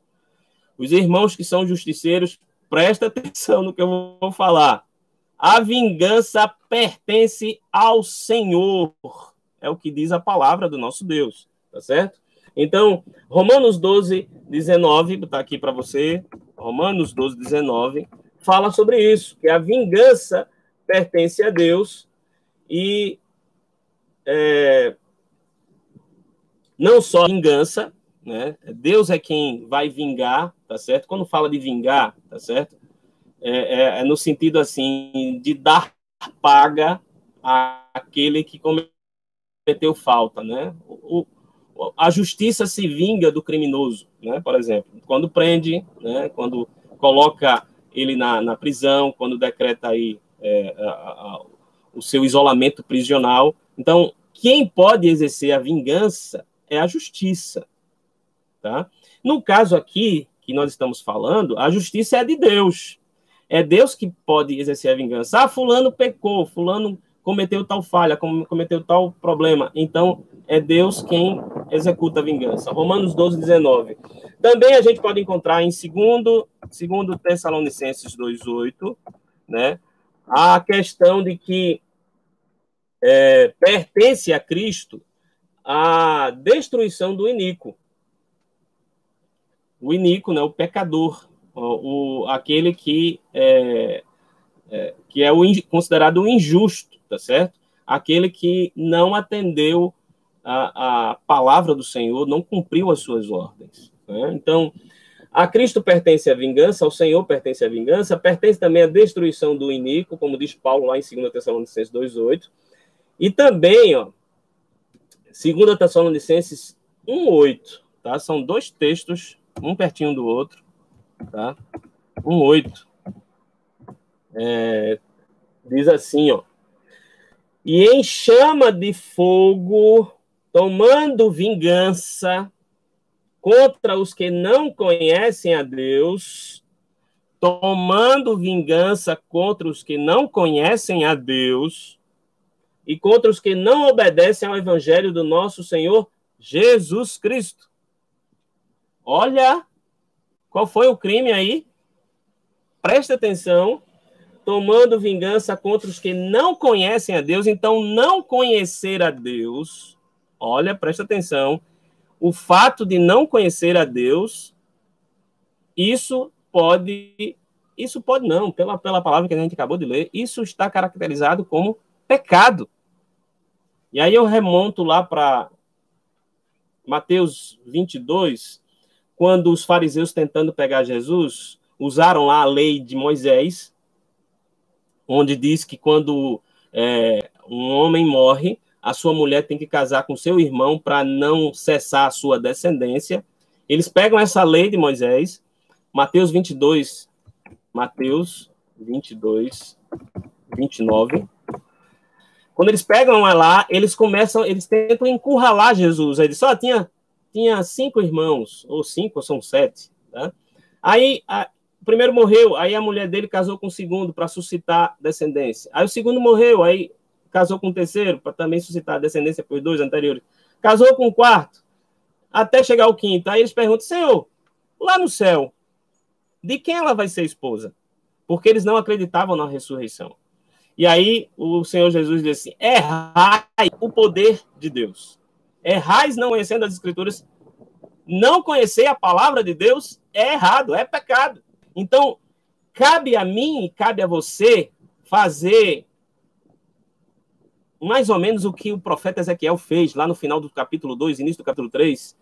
Speaker 2: Os irmãos que são justiceiros, presta atenção no que eu vou falar. A vingança pertence ao Senhor. É o que diz a palavra do nosso Deus, tá certo? Então, Romanos 12, 19, está aqui para você. Romanos 12, 19, fala sobre isso, que a vingança pertence a Deus e não só a vingança, né? Deus é quem vai vingar, tá certo? Quando fala de vingar, tá certo? É no sentido, assim, de dar paga àquele que cometeu falta, né? A justiça se vinga do criminoso, né? Por exemplo, quando prende, né? Quando coloca ele na prisão, quando decreta aí o seu isolamento prisional. Então, quem pode exercer a vingança é a justiça, tá? No caso aqui, que nós estamos falando, a justiça é de Deus. É Deus que pode exercer a vingança. Ah, fulano pecou, fulano cometeu tal falha, cometeu tal problema. Então, é Deus quem executa a vingança. Romanos 12, 19. Também a gente pode encontrar em 2 Tessalonicenses 2:8, né, a questão de que pertence a Cristo a destruição do iníquo. O iníquo, né, o pecador, aquele que é considerado o injusto, tá certo? Aquele que não atendeu a palavra do Senhor, não cumpriu as suas ordens, né? Então, a Cristo pertence a vingança, ao Senhor pertence a vingança, pertence também a destruição do iníquo, como diz Paulo lá em 2 Tessalonicenses 2:8, e também, 2 Tessalonicenses 1:8, tá? São dois textos, um pertinho do outro, tá? 1:8. Diz assim, e em chama de fogo, tomando vingança contra os que não conhecem a Deus, tomando vingança contra os que não conhecem a Deus e contra os que não obedecem ao evangelho do nosso Senhor Jesus Cristo. Olha, qual foi o crime aí? Presta atenção. Tomando vingança contra os que não conhecem a Deus. Então, não conhecer a Deus, olha, presta atenção, o fato de não conhecer a Deus, isso pode não, pela palavra que a gente acabou de ler, isso está caracterizado como pecado. E aí eu remonto lá para Mateus 22, quando os fariseus, tentando pegar Jesus, usaram lá a lei de Moisés, onde diz que quando um homem morre, a sua mulher tem que casar com seu irmão para não cessar a sua descendência. Eles pegam essa lei de Moisés, Mateus 22, 29. Quando eles pegam lá, eles tentam encurralar Jesus. Ele só tinha 5 irmãos, ou 5, ou são 7. Tá? Aí, o primeiro morreu, aí a mulher dele casou com o segundo para suscitar descendência. Aí o segundo morreu, aí casou com o terceiro para também suscitar descendência para os 2 anteriores. Casou com o quarto, até chegar ao quinto. Aí eles perguntam, Senhor, lá no céu, de quem ela vai ser esposa? Porque eles não acreditavam na ressurreição. E aí o Senhor Jesus diz assim, errai o poder de Deus. Errais não conhecendo as Escrituras. Não conhecer a palavra de Deus é errado, é pecado. Então, cabe a mim e cabe a você fazer mais ou menos o que o profeta Ezequiel fez lá no final do capítulo 2, início do capítulo 3,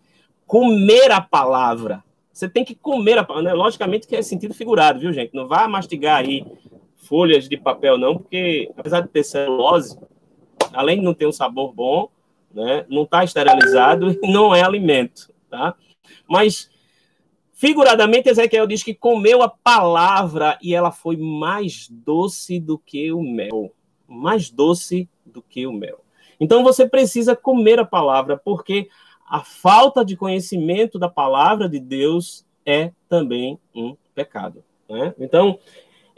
Speaker 2: comer a palavra. Você tem que comer a palavra, né? Logicamente que é sentido figurado, viu, gente? Não vá mastigar aí folhas de papel, não, porque apesar de ter celulose, além de não ter um sabor bom, né, não está esterilizado e não é alimento, tá? Mas figuradamente, Ezequiel diz que comeu a palavra e ela foi mais doce do que o mel. Mais doce do que o mel. Então, você precisa comer a palavra, porque a falta de conhecimento da palavra de Deus é também um pecado, né? Então,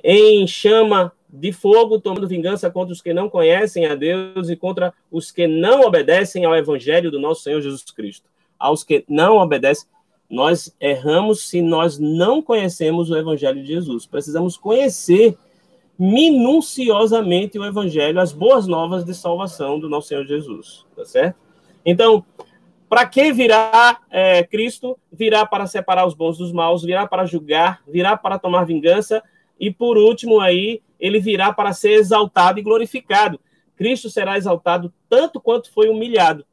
Speaker 2: em chama de fogo, tomando vingança contra os que não conhecem a Deus e contra os que não obedecem ao evangelho do nosso Senhor Jesus Cristo. Aos que não obedecem, nós erramos se nós não conhecemos o evangelho de Jesus. Precisamos conhecer minuciosamente o evangelho, as boas novas de salvação do nosso Senhor Jesus, tá certo? Então, para que virá Cristo? Virá para separar os bons dos maus, virá para julgar, virá para tomar vingança e, por último, aí, ele virá para ser exaltado e glorificado. Cristo será exaltado tanto quanto foi humilhado.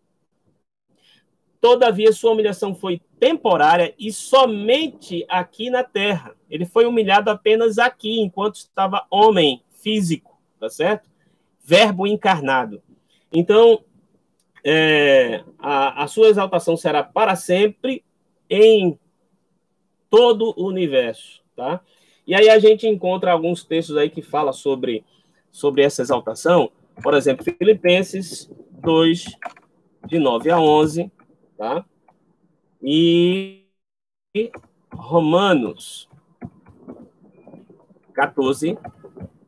Speaker 2: Todavia, sua humilhação foi temporária e somente aqui na terra. Ele foi humilhado apenas aqui, enquanto estava homem, físico, tá certo? Verbo encarnado. Então, a sua exaltação será para sempre em todo o universo, tá? E aí a gente encontra alguns textos aí que falam sobre essa exaltação. Por exemplo, Filipenses 2, de 9 a 11, tá? E Romanos 14,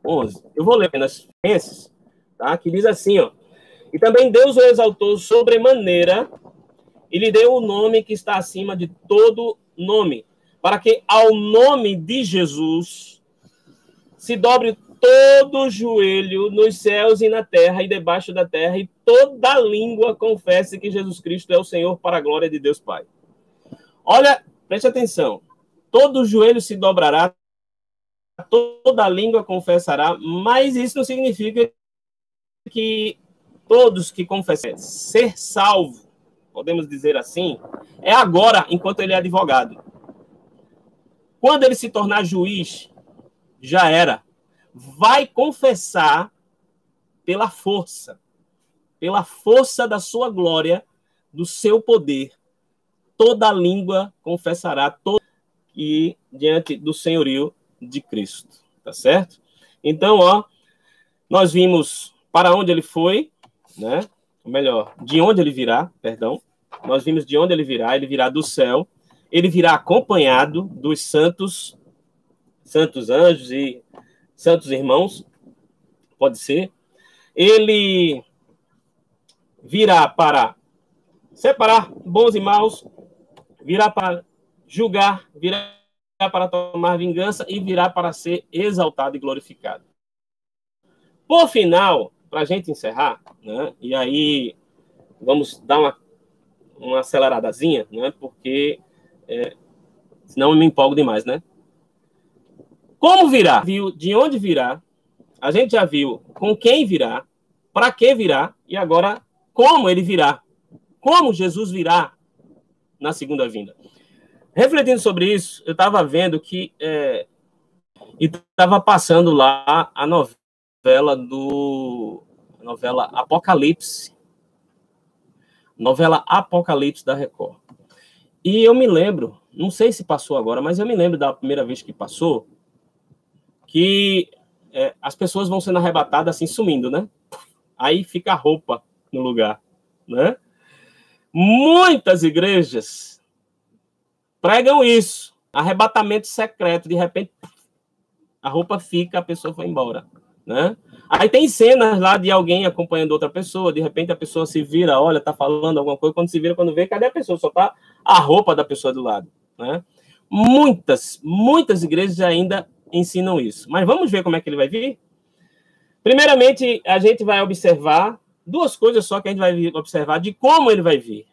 Speaker 2: 11. Eu vou ler apenas esses, tá? Que diz assim, ó. E também Deus o exaltou sobremaneira e lhe deu o nome que está acima de todo nome, para que ao nome de Jesus se dobre todo joelho nos céus e na terra e debaixo da terra, e toda língua confesse que Jesus Cristo é o Senhor, para a glória de Deus Pai. Olha, preste atenção. Todo joelho se dobrará, toda língua confessará, mas isso não significa que todos que confessem ser salvo, podemos dizer assim, é agora, enquanto ele é advogado. Quando ele se tornar juiz, já era. Vai confessar pela força da sua glória, do seu poder. Toda língua confessará e diante do senhorio de Cristo, tá certo? Então, ó, nós vimos para onde ele foi, né? Ou melhor, de onde ele virá, perdão. Nós vimos de onde ele virá do céu. Ele virá acompanhado dos santos anjos e santos irmãos, pode ser. Ele virá para separar bons e maus, virá para julgar, virá para tomar vingança e virá para ser exaltado e glorificado. Por final, para a gente encerrar, né, e aí vamos dar uma aceleradazinha, né, porque senão eu me empolgo demais, né? Como virá? Viu de onde virá? A gente já viu com quem virá, para que virá, e agora como ele virá. Como Jesus virá na segunda vinda. Refletindo sobre isso, eu estava vendo que e estava passando lá a novela Apocalipse. Novela Apocalipse da Record. E eu me lembro, não sei se passou agora, mas eu me lembro da primeira vez que passou, que as pessoas vão sendo arrebatadas assim, sumindo, né? Aí fica a roupa no lugar, né? Muitas igrejas pregam isso, arrebatamento secreto, de repente a roupa fica, a pessoa foi embora, né? Aí tem cenas lá de alguém acompanhando outra pessoa, de repente a pessoa se vira, olha, tá falando alguma coisa, quando se vira, quando vê, cadê a pessoa? Só tá a roupa da pessoa do lado, né? Muitas igrejas ainda ensinam isso. Mas vamos ver como é que ele vai vir? Primeiramente, a gente vai observar duas coisas só que a gente vai observar de como ele vai vir.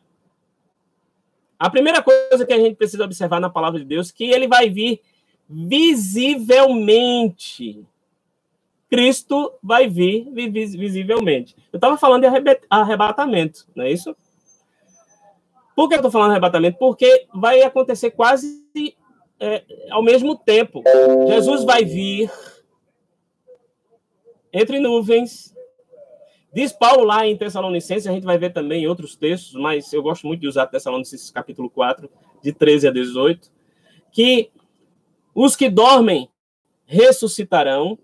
Speaker 2: A primeira coisa que a gente precisa observar na palavra de Deus é que ele vai vir visivelmente. Cristo vai vir visivelmente. Eu estava falando de arrebatamento, não é isso? Por que eu estou falando de arrebatamento? Porque vai acontecer quase ao mesmo tempo. Jesus vai vir entre nuvens. Diz Paulo lá em Tessalonicenses, a gente vai ver também em outros textos, mas eu gosto muito de usar Tessalonicenses capítulo 4, de 13 a 18, que os que dormem ressuscitarão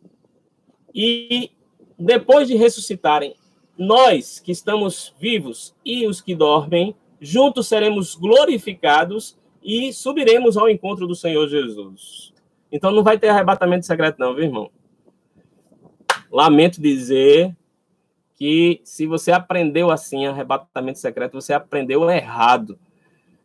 Speaker 2: e depois de ressuscitarem, nós que estamos vivos e os que dormem, juntos seremos glorificados e subiremos ao encontro do Senhor Jesus. Então não vai ter arrebatamento secreto não, viu, irmão? Lamento dizer que se você aprendeu assim, arrebatamento secreto, você aprendeu errado.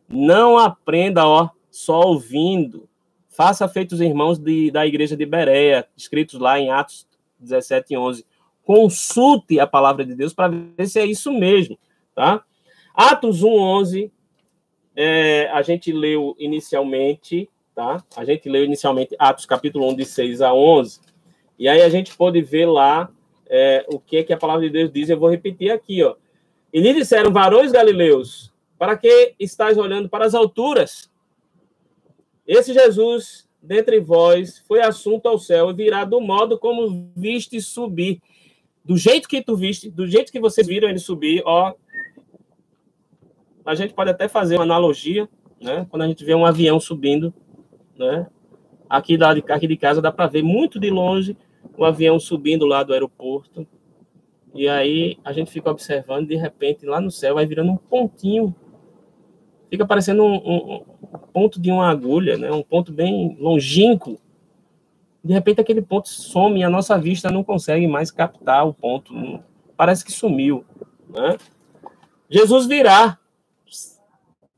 Speaker 2: Não aprenda só ouvindo. Faça feito os irmãos da igreja de Bereia, escritos lá em Atos 17 e 11. Consulte a palavra de Deus para ver se é isso mesmo, tá? Atos 1, 11, a gente leu inicialmente, tá? A gente leu inicialmente Atos capítulo 1, de 6 a 11, e aí a gente pode ver lá o que a palavra de Deus diz. Eu vou repetir aqui, ó. E lhe disseram, varões galileus, para que estáis olhando para as alturas? Esse Jesus, dentre vós, foi assunto ao céu e virá do modo como viste subir. Do jeito que tu viste, do jeito que vocês viram ele subir, ó. A gente pode até fazer uma analogia, né? Quando a gente vê um avião subindo, né? Aqui de casa dá para ver muito de longe o avião subindo lá do aeroporto. E aí a gente fica observando, de repente, lá no céu vai virando um pontinho. Fica parecendo um ponto de uma agulha, né? Um ponto bem longínquo. De repente aquele ponto some e a nossa vista não consegue mais captar o ponto. Parece que sumiu, né? Jesus virá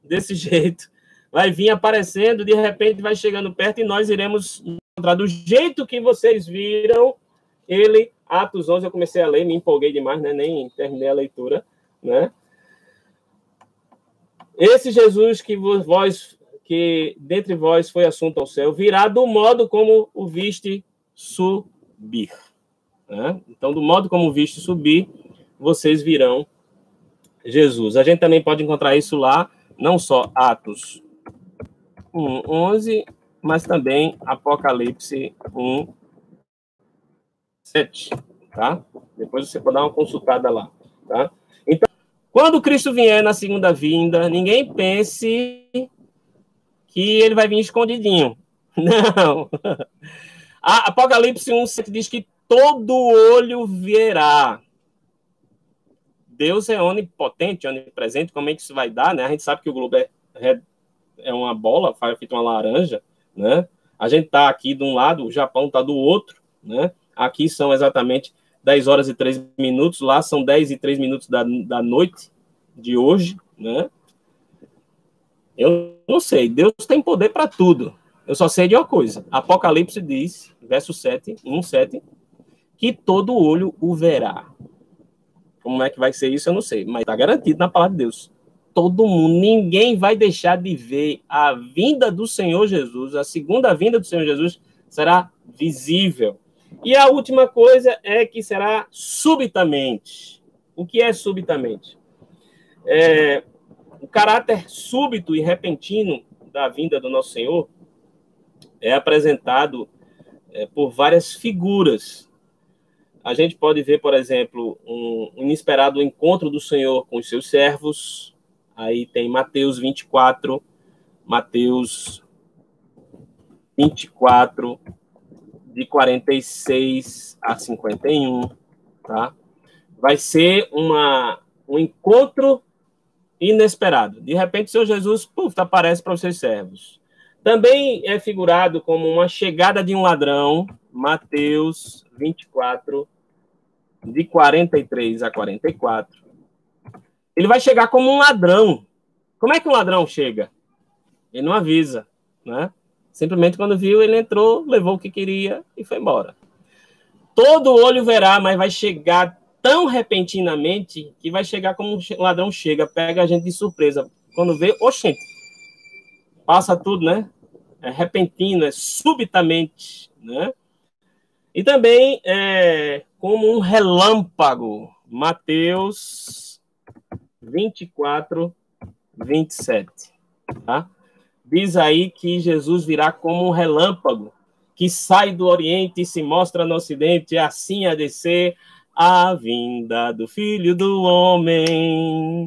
Speaker 2: desse jeito. Vai vir aparecendo, de repente vai chegando perto e nós iremos encontrar do jeito que vocês viram ele. Atos 11, eu comecei a ler, me empolguei demais, né? Nem terminei a leitura, né? Esse Jesus que dentre vós foi assunto ao céu, virá do modo como o viste subir, né? Então, do modo como o viste subir, vocês virão Jesus. A gente também pode encontrar isso lá, não só Atos 1:11, mas também Apocalipse 1:7, tá? Depois você pode dar uma consultada lá, tá? Então, quando Cristo vier na segunda vinda, ninguém pense que ele vai vir escondidinho. Não. A Apocalipse 1:7 diz que todo olho verá. Deus é onipotente, onipresente. Como é que isso vai dar, né? A gente sabe que o globo é uma bola, feita uma laranja, né? A gente está aqui de um lado, o Japão está do outro, né? Aqui são exatamente 10 horas e 3 minutos, lá são 10 e 3 minutos da noite de hoje, né? Eu não sei, Deus tem poder para tudo. Eu só sei de uma coisa. Apocalipse diz, verso 7, 1:7, que todo olho o verá. Como é que vai ser isso, eu não sei, mas está garantido na palavra de Deus. Todo mundo, ninguém vai deixar de ver a vinda do Senhor Jesus, a segunda vinda do Senhor Jesus será visível. E a última coisa é que será subitamente. O que é subitamente? O caráter súbito e repentino da vinda do nosso Senhor é apresentado por várias figuras. A gente pode ver, por exemplo, um inesperado encontro do Senhor com os seus servos. Aí tem Mateus 24, de 46 a 51, tá? Vai ser um encontro inesperado. De repente, o Senhor Jesus, aparece para os seus servos. Também é figurado como uma chegada de um ladrão, Mateus 24, de 43 a 44. Ele vai chegar como um ladrão. Como é que um ladrão chega? Ele não avisa, né? Simplesmente quando viu, ele entrou, levou o que queria e foi embora. Todo olho verá, mas vai chegar tão repentinamente que vai chegar como um ladrão chega, pega a gente de surpresa. Quando vê, oxente, passa tudo, né? É repentino, é subitamente, né? E também como um relâmpago. Mateus 24, 27. Tá? Diz aí que Jesus virá como um relâmpago que sai do Oriente e se mostra no Ocidente, e assim a descer a vinda do Filho do Homem.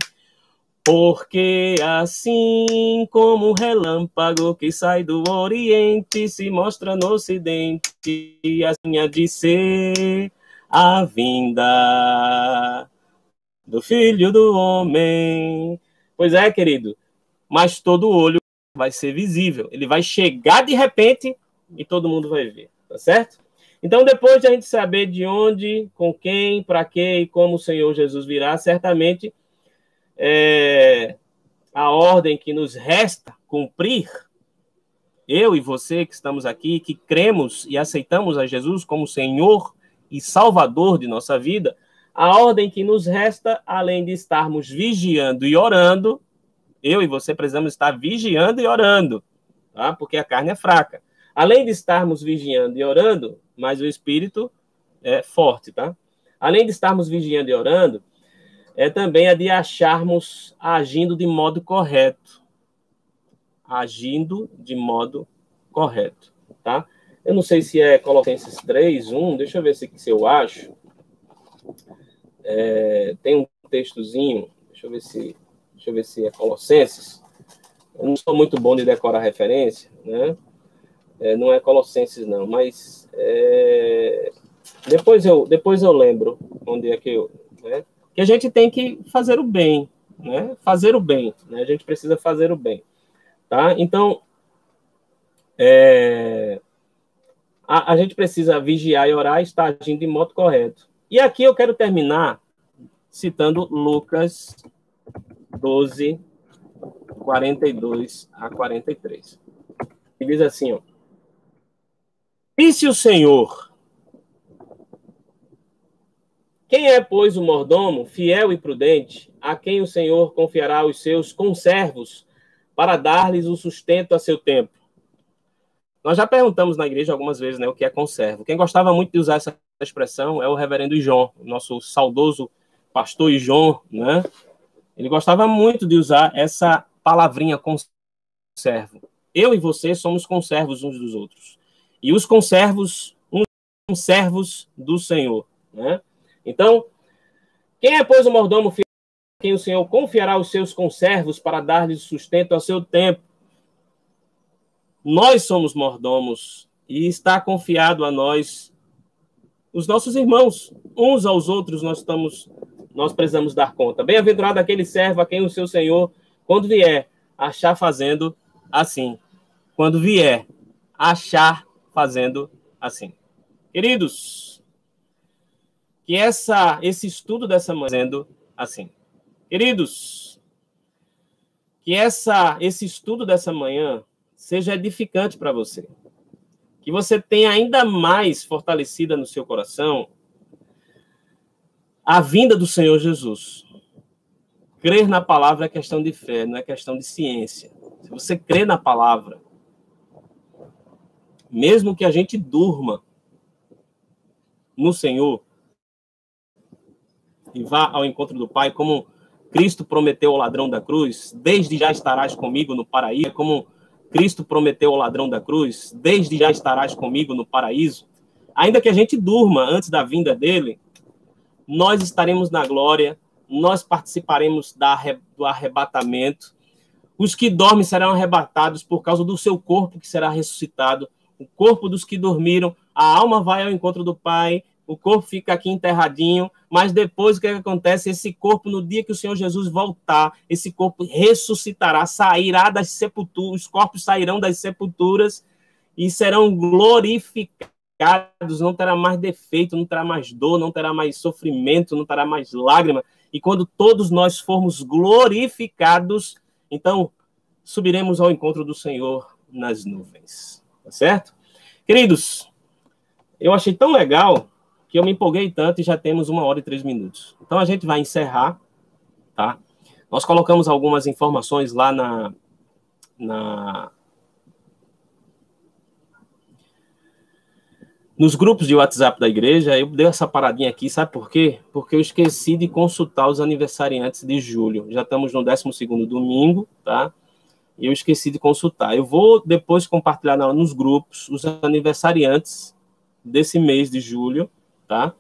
Speaker 2: Porque assim como um relâmpago que sai do Oriente se mostra no Ocidente, e assim há de ser a vinda do Filho do Homem. Pois é, querido, mas todo olho vai ser visível. Ele vai chegar de repente e todo mundo vai ver, tá certo? Então, depois de a gente saber de onde, com quem, para quê e como o Senhor Jesus virá, certamente a ordem que nos resta cumprir, eu e você que estamos aqui, que cremos e aceitamos a Jesus como Senhor e Salvador de nossa vida, a ordem que nos resta, além de estarmos vigiando e orando, eu e você precisamos estar vigiando e orando, tá? Porque a carne é fraca. Além de estarmos vigiando e orando, mas o espírito é forte, tá? Além de estarmos vigiando e orando, também a de acharmos agindo de modo correto. Agindo de modo correto, tá? Eu não sei se é Colossenses 3:1, deixa eu ver se eu acho. Tem um textozinho, deixa eu ver se é Colossenses. Eu não sou muito bom de decorar referência, né? Não é Colossenses, não, mas depois eu lembro onde é que eu... Né? Que a gente tem que fazer o bem, né? Fazer o bem, né? A gente precisa fazer o bem, tá? Então, a gente precisa vigiar e orar e estar agindo de modo correto. E aqui eu quero terminar citando Lucas 12, 42 a 43. E diz assim, ó: Disse o Senhor: Quem é, pois, o mordomo, fiel e prudente, a quem o Senhor confiará os seus conservos para dar-lhes o sustento a seu tempo? Nós já perguntamos na igreja algumas vezes, né, o que é conservo. Quem gostava muito de usar essa expressão é o reverendo João, nosso saudoso pastor João, né? Ele gostava muito de usar essa palavrinha conservo. Eu e você somos conservos uns dos outros. E os conservos, uns são servos do Senhor, né? Então, quem é, pois, o mordomo fiel, a quem o Senhor confiará os seus conservos para dar-lhes sustento a seu tempo? Nós somos mordomos e está confiado a nós, os nossos irmãos, uns aos outros nós precisamos dar conta. Bem-aventurado aquele servo a quem o seu Senhor, quando vier, achar fazendo assim. Quando vier, achar fazendo assim. Queridos, que esse estudo dessa manhã sendo assim. Queridos, que esse estudo dessa manhã seja edificante para você. Que você tenha ainda mais fortalecida no seu coração a vinda do Senhor Jesus. Crer na palavra é questão de fé, não é questão de ciência. Se você crê na palavra, mesmo que a gente durma no Senhor e vá ao encontro do Pai, como Cristo prometeu ao ladrão da cruz, desde já estarás comigo no paraíso, como Cristo prometeu ao ladrão da cruz, desde já estarás comigo no paraíso, ainda que a gente durma antes da vinda dele, nós estaremos na glória, nós participaremos do arrebatamento, os que dormem serão arrebatados por causa do seu corpo que será ressuscitado, o corpo dos que dormiram, a alma vai ao encontro do Pai, o corpo fica aqui enterradinho, mas depois o que acontece? Esse corpo, no dia que o Senhor Jesus voltar, esse corpo ressuscitará, sairá das sepulturas, os corpos sairão das sepulturas e serão glorificados, não terá mais defeito, não terá mais dor, não terá mais sofrimento, não terá mais lágrima. E quando todos nós formos glorificados, então subiremos ao encontro do Senhor nas nuvens. Tá certo? Queridos, eu achei tão legal que eu me empolguei tanto e já temos 1h03. Então, a gente vai encerrar, tá? Nós colocamos algumas informações lá nos grupos de WhatsApp da igreja. Eu dei essa paradinha aqui, sabe por quê? Porque eu esqueci de consultar os aniversariantes de julho. Já estamos no 12º domingo, tá? E eu esqueci de consultar. Eu vou depois compartilhar nos grupos os aniversariantes desse mês de julho, tá?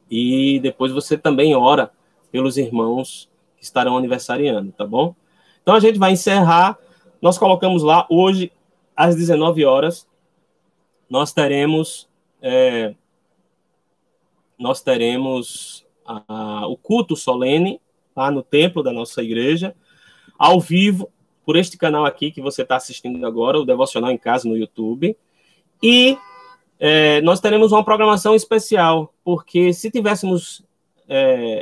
Speaker 2: E depois você também ora pelos irmãos que estarão aniversariando, tá bom? Então a gente vai encerrar. Nós colocamos lá hoje às 19 horas. Nós teremos o culto solene lá no templo da nossa igreja, ao vivo, por este canal aqui que você está assistindo agora, o Devocional em Casa no YouTube. E nós teremos uma programação especial, porque se tivéssemos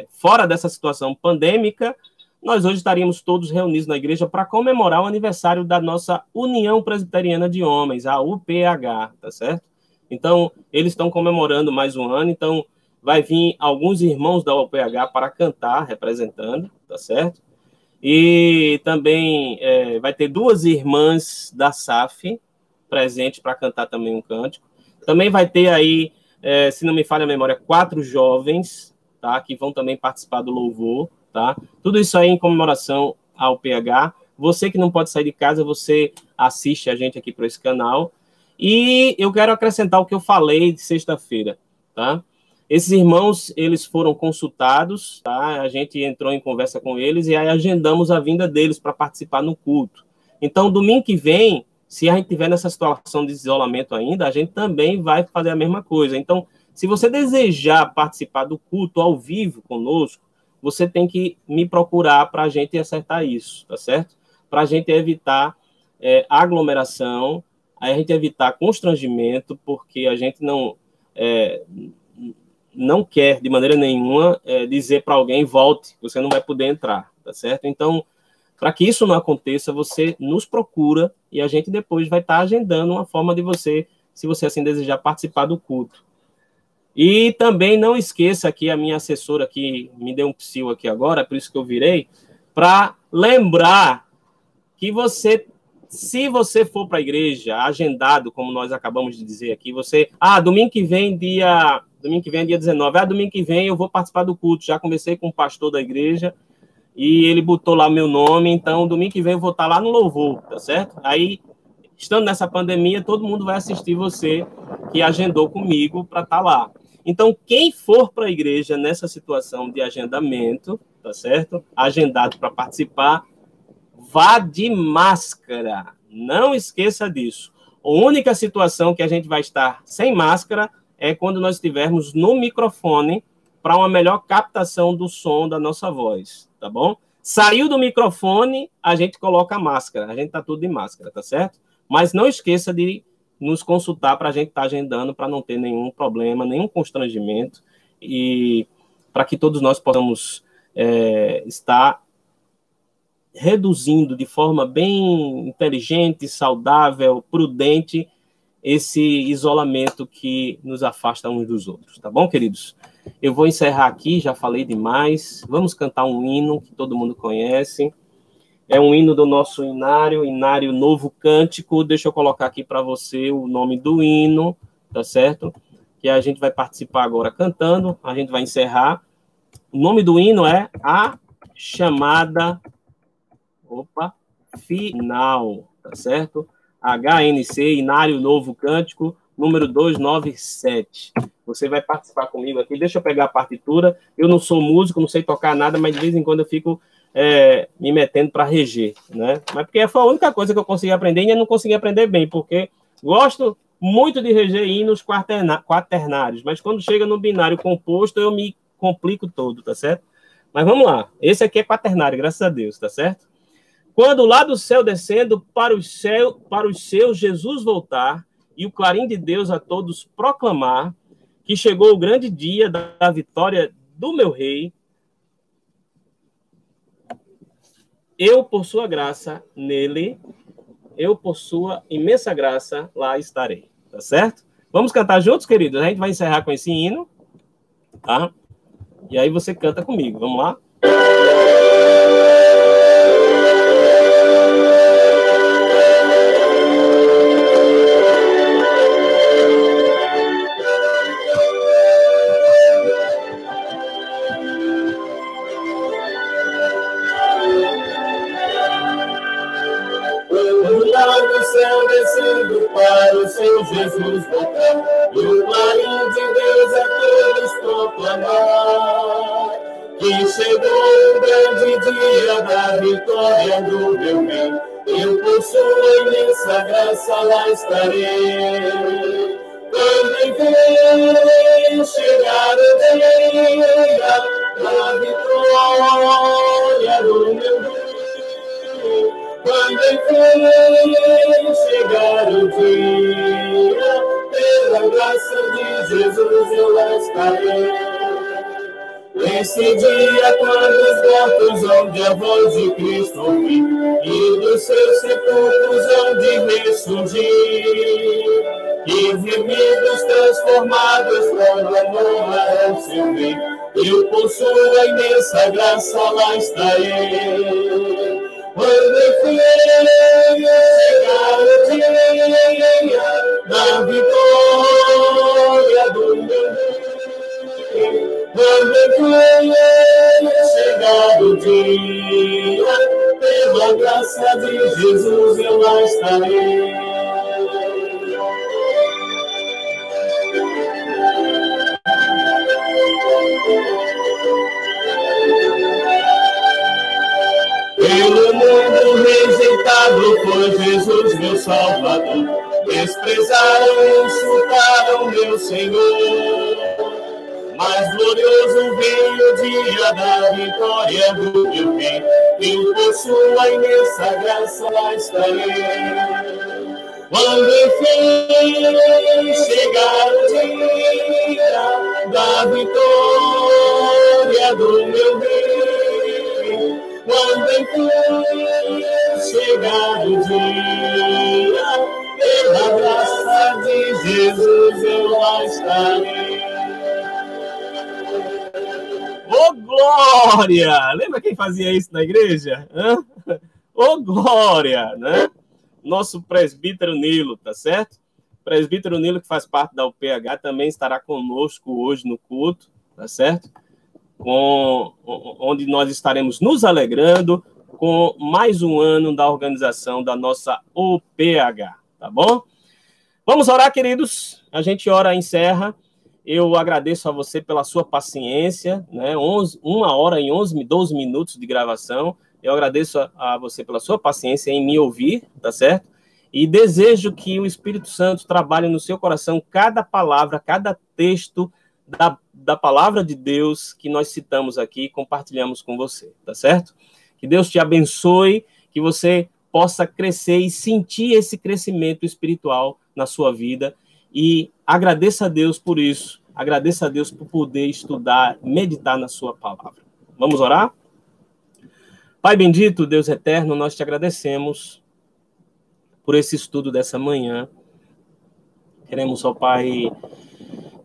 Speaker 2: fora dessa situação pandêmica, nós hoje estaríamos todos reunidos na igreja para comemorar o aniversário da nossa União Presbiteriana de Homens, a UPH, tá certo? Então, eles estão comemorando mais um ano, então vai vir alguns irmãos da UPH para cantar, representando, tá certo? E também vai ter 2 irmãs da SAF presentes para cantar também um cântico. Também vai ter aí, se não me falha a memória, 4 jovens, tá, que vão também participar do louvor, tá? Tudo isso aí em comemoração ao PH. Você que não pode sair de casa, você assiste a gente aqui para esse canal. E eu quero acrescentar o que eu falei de sexta-feira, tá? Esses irmãos, eles foram consultados, tá? A gente entrou em conversa com eles e aí agendamos a vinda deles para participar no culto. Então, domingo que vem, se a gente tiver nessa situação de isolamento ainda, a gente também vai fazer a mesma coisa. Então, se você desejar participar do culto ao vivo conosco, você tem que me procurar para a gente acertar isso, tá certo? Para a gente evitar aglomeração, a gente evitar constrangimento, porque a gente não quer, de maneira nenhuma, dizer para alguém, volte, você não vai poder entrar, tá certo? Então, para que isso não aconteça, você nos procura e a gente depois vai estar agendando uma forma de você, se você assim desejar, participar do culto. E também não esqueça que a minha assessora aqui me deu um psil aqui agora, por isso que eu virei, para lembrar que você, se você for para a igreja, agendado, como nós acabamos de dizer aqui, você, domingo que vem, dia 19, domingo que vem eu vou participar do culto, já conversei com o pastor da igreja, e ele botou lá meu nome, então domingo que vem eu vou estar lá no louvor, tá certo? Aí, estando nessa pandemia, todo mundo vai assistir você que agendou comigo para estar lá. Então, quem for para a igreja nessa situação de agendamento, tá certo? Agendado para participar, vá de máscara. Não esqueça disso. A única situação que a gente vai estar sem máscara é quando nós estivermos no microfone para uma melhor captação do som da nossa voz, tá bom? Saiu do microfone, a gente coloca a máscara. A gente tá tudo de máscara, tá certo? Mas não esqueça de nos consultar para a gente estar agendando, para não ter nenhum problema, nenhum constrangimento e para que todos nós possamos estar reduzindo de forma bem inteligente, saudável, prudente, esse isolamento que nos afasta uns dos outros, tá bom, queridos? Eu vou encerrar aqui, já falei demais. Vamos cantar um hino que todo mundo conhece. É um hino do nosso Inário Novo Cântico. Deixa eu colocar aqui para você o nome do hino, tá certo? Que a gente vai participar agora cantando, a gente vai encerrar. O nome do hino é A Chamada Final, tá certo? HNC, Inário Novo Cântico, número 297. Você vai participar comigo aqui. Deixa eu pegar a partitura. Eu não sou músico, não sei tocar nada, mas de vez em quando eu fico me metendo para reger, né? Mas porque foi a única coisa que eu consegui aprender e ainda não consegui aprender bem, porque gosto muito de reger hinos quaternários, mas quando chega no binário composto, eu me complico todo, tá certo? Mas vamos lá. Esse aqui é quaternário, graças a Deus, tá certo? Quando lá do céu descendo para os seus Jesus voltar e o clarim de Deus a todos proclamar que chegou o grande dia da vitória do meu rei, eu, por sua graça, nele, eu, por sua imensa graça, lá estarei. Tá certo? Vamos cantar juntos, queridos? A gente vai encerrar com esse hino, tá? E aí você canta comigo. Vamos lá?
Speaker 1: Descendo para o seu Jesus voltar, e o clarim de Deus a todos proclamar, que chegou o grande dia da vitória do meu rei, eu por sua imensa graça lá estarei. Quando enfim chegar o dia da vitória do meu rei, quando enfim chegar o dia, pela graça de Jesus eu lá estarei. Nesse dia, quando os mortos hão de a voz de Cristo ouvir, e dos seus sepulcros hão de ressurgir, e vividos transformados por amor ao seu bem, eu por sua imensa graça lá estarei. Quando enfim chegar o dia da vitória do meu rei, quando enfim chegar o dia, pela graça de Jesus eu lá estarei. Pelo mundo rejeitado
Speaker 2: Rejeitado foi Jesus, meu Salvador. Desprezaram e insultaram meu Senhor. Mas glorioso veio o dia da vitória do meu bem. Eu por sua imensa graça lá estarei. Quando enfim chegar o dia da vitória do meu bem, quando enfim chegar o dia, pela graça de Jesus eu lá estarei. Ô, glória! Lembra quem fazia isso na igreja? Ô, glória, né? Nosso presbítero Nilo, tá certo? Presbítero Nilo, que faz parte da UPH, também estará conosco hoje no culto, tá certo? Onde nós estaremos nos alegrando com mais um ano da organização da nossa UPH, tá bom? Vamos orar, queridos. A gente ora e encerra. Eu agradeço a você pela sua paciência, né? 1 hora e 12 minutos de gravação. Eu agradeço a você pela sua paciência em me ouvir, tá certo? E desejo que o Espírito Santo trabalhe no seu coração cada palavra, cada texto da palavra de Deus que nós citamos aqui e compartilhamos com você, tá certo? Que Deus te abençoe, que você possa crescer e sentir esse crescimento espiritual na sua vida. E agradeça a Deus por isso. Agradeça a Deus por poder estudar, meditar na sua palavra. Vamos orar? Pai bendito, Deus eterno, nós te agradecemos por esse estudo dessa manhã. Queremos, ó Pai,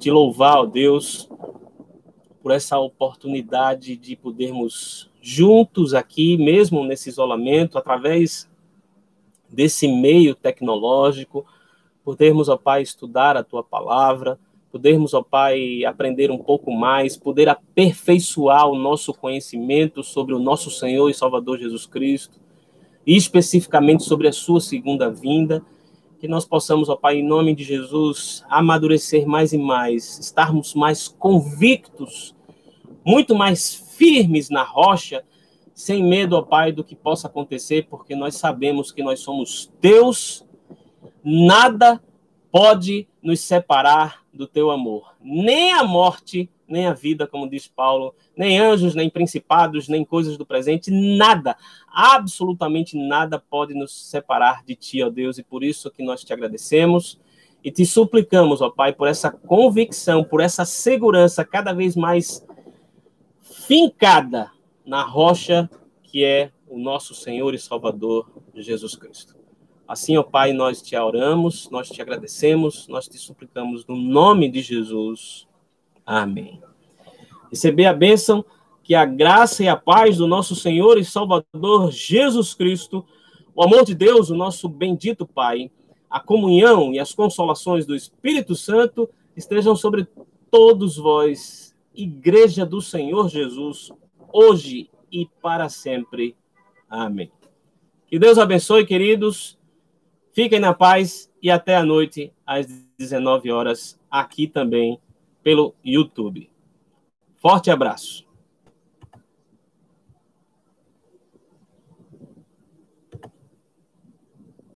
Speaker 2: te louvar, ó Deus, por essa oportunidade de podermos juntos aqui, mesmo nesse isolamento, através desse meio tecnológico, podermos, ó Pai, estudar a tua palavra, podermos, ó Pai, aprender um pouco mais, poder aperfeiçoar o nosso conhecimento sobre o nosso Senhor e Salvador Jesus Cristo, e especificamente sobre a sua segunda vinda, que nós possamos, ó Pai, em nome de Jesus, amadurecer mais e mais, estarmos mais convictos, muito mais firmes na rocha, sem medo, ó Pai, do que possa acontecer, porque nós sabemos que nós somos teus. Nada pode nos separar do teu amor. Nem a morte, nem a vida, como diz Paulo, nem anjos, nem principados, nem coisas do presente, nada, absolutamente nada pode nos separar de ti, ó Deus, e por isso que nós te agradecemos e te suplicamos, ó Pai, por essa convicção, por essa segurança cada vez mais fincada na rocha que é o nosso Senhor e Salvador Jesus Cristo. Assim, ó Pai, nós te oramos, nós te agradecemos, nós te suplicamos no nome de Jesus. Amém. Receber a bênção, que a graça e a paz do nosso Senhor e Salvador Jesus Cristo, o amor de Deus, o nosso bendito Pai, a comunhão e as consolações do Espírito Santo estejam sobre todos vós, Igreja do Senhor Jesus, hoje e para sempre. Amém. Que Deus abençoe, queridos. Fiquem na paz e até a noite, às 19 horas, aqui também pelo YouTube. Forte abraço.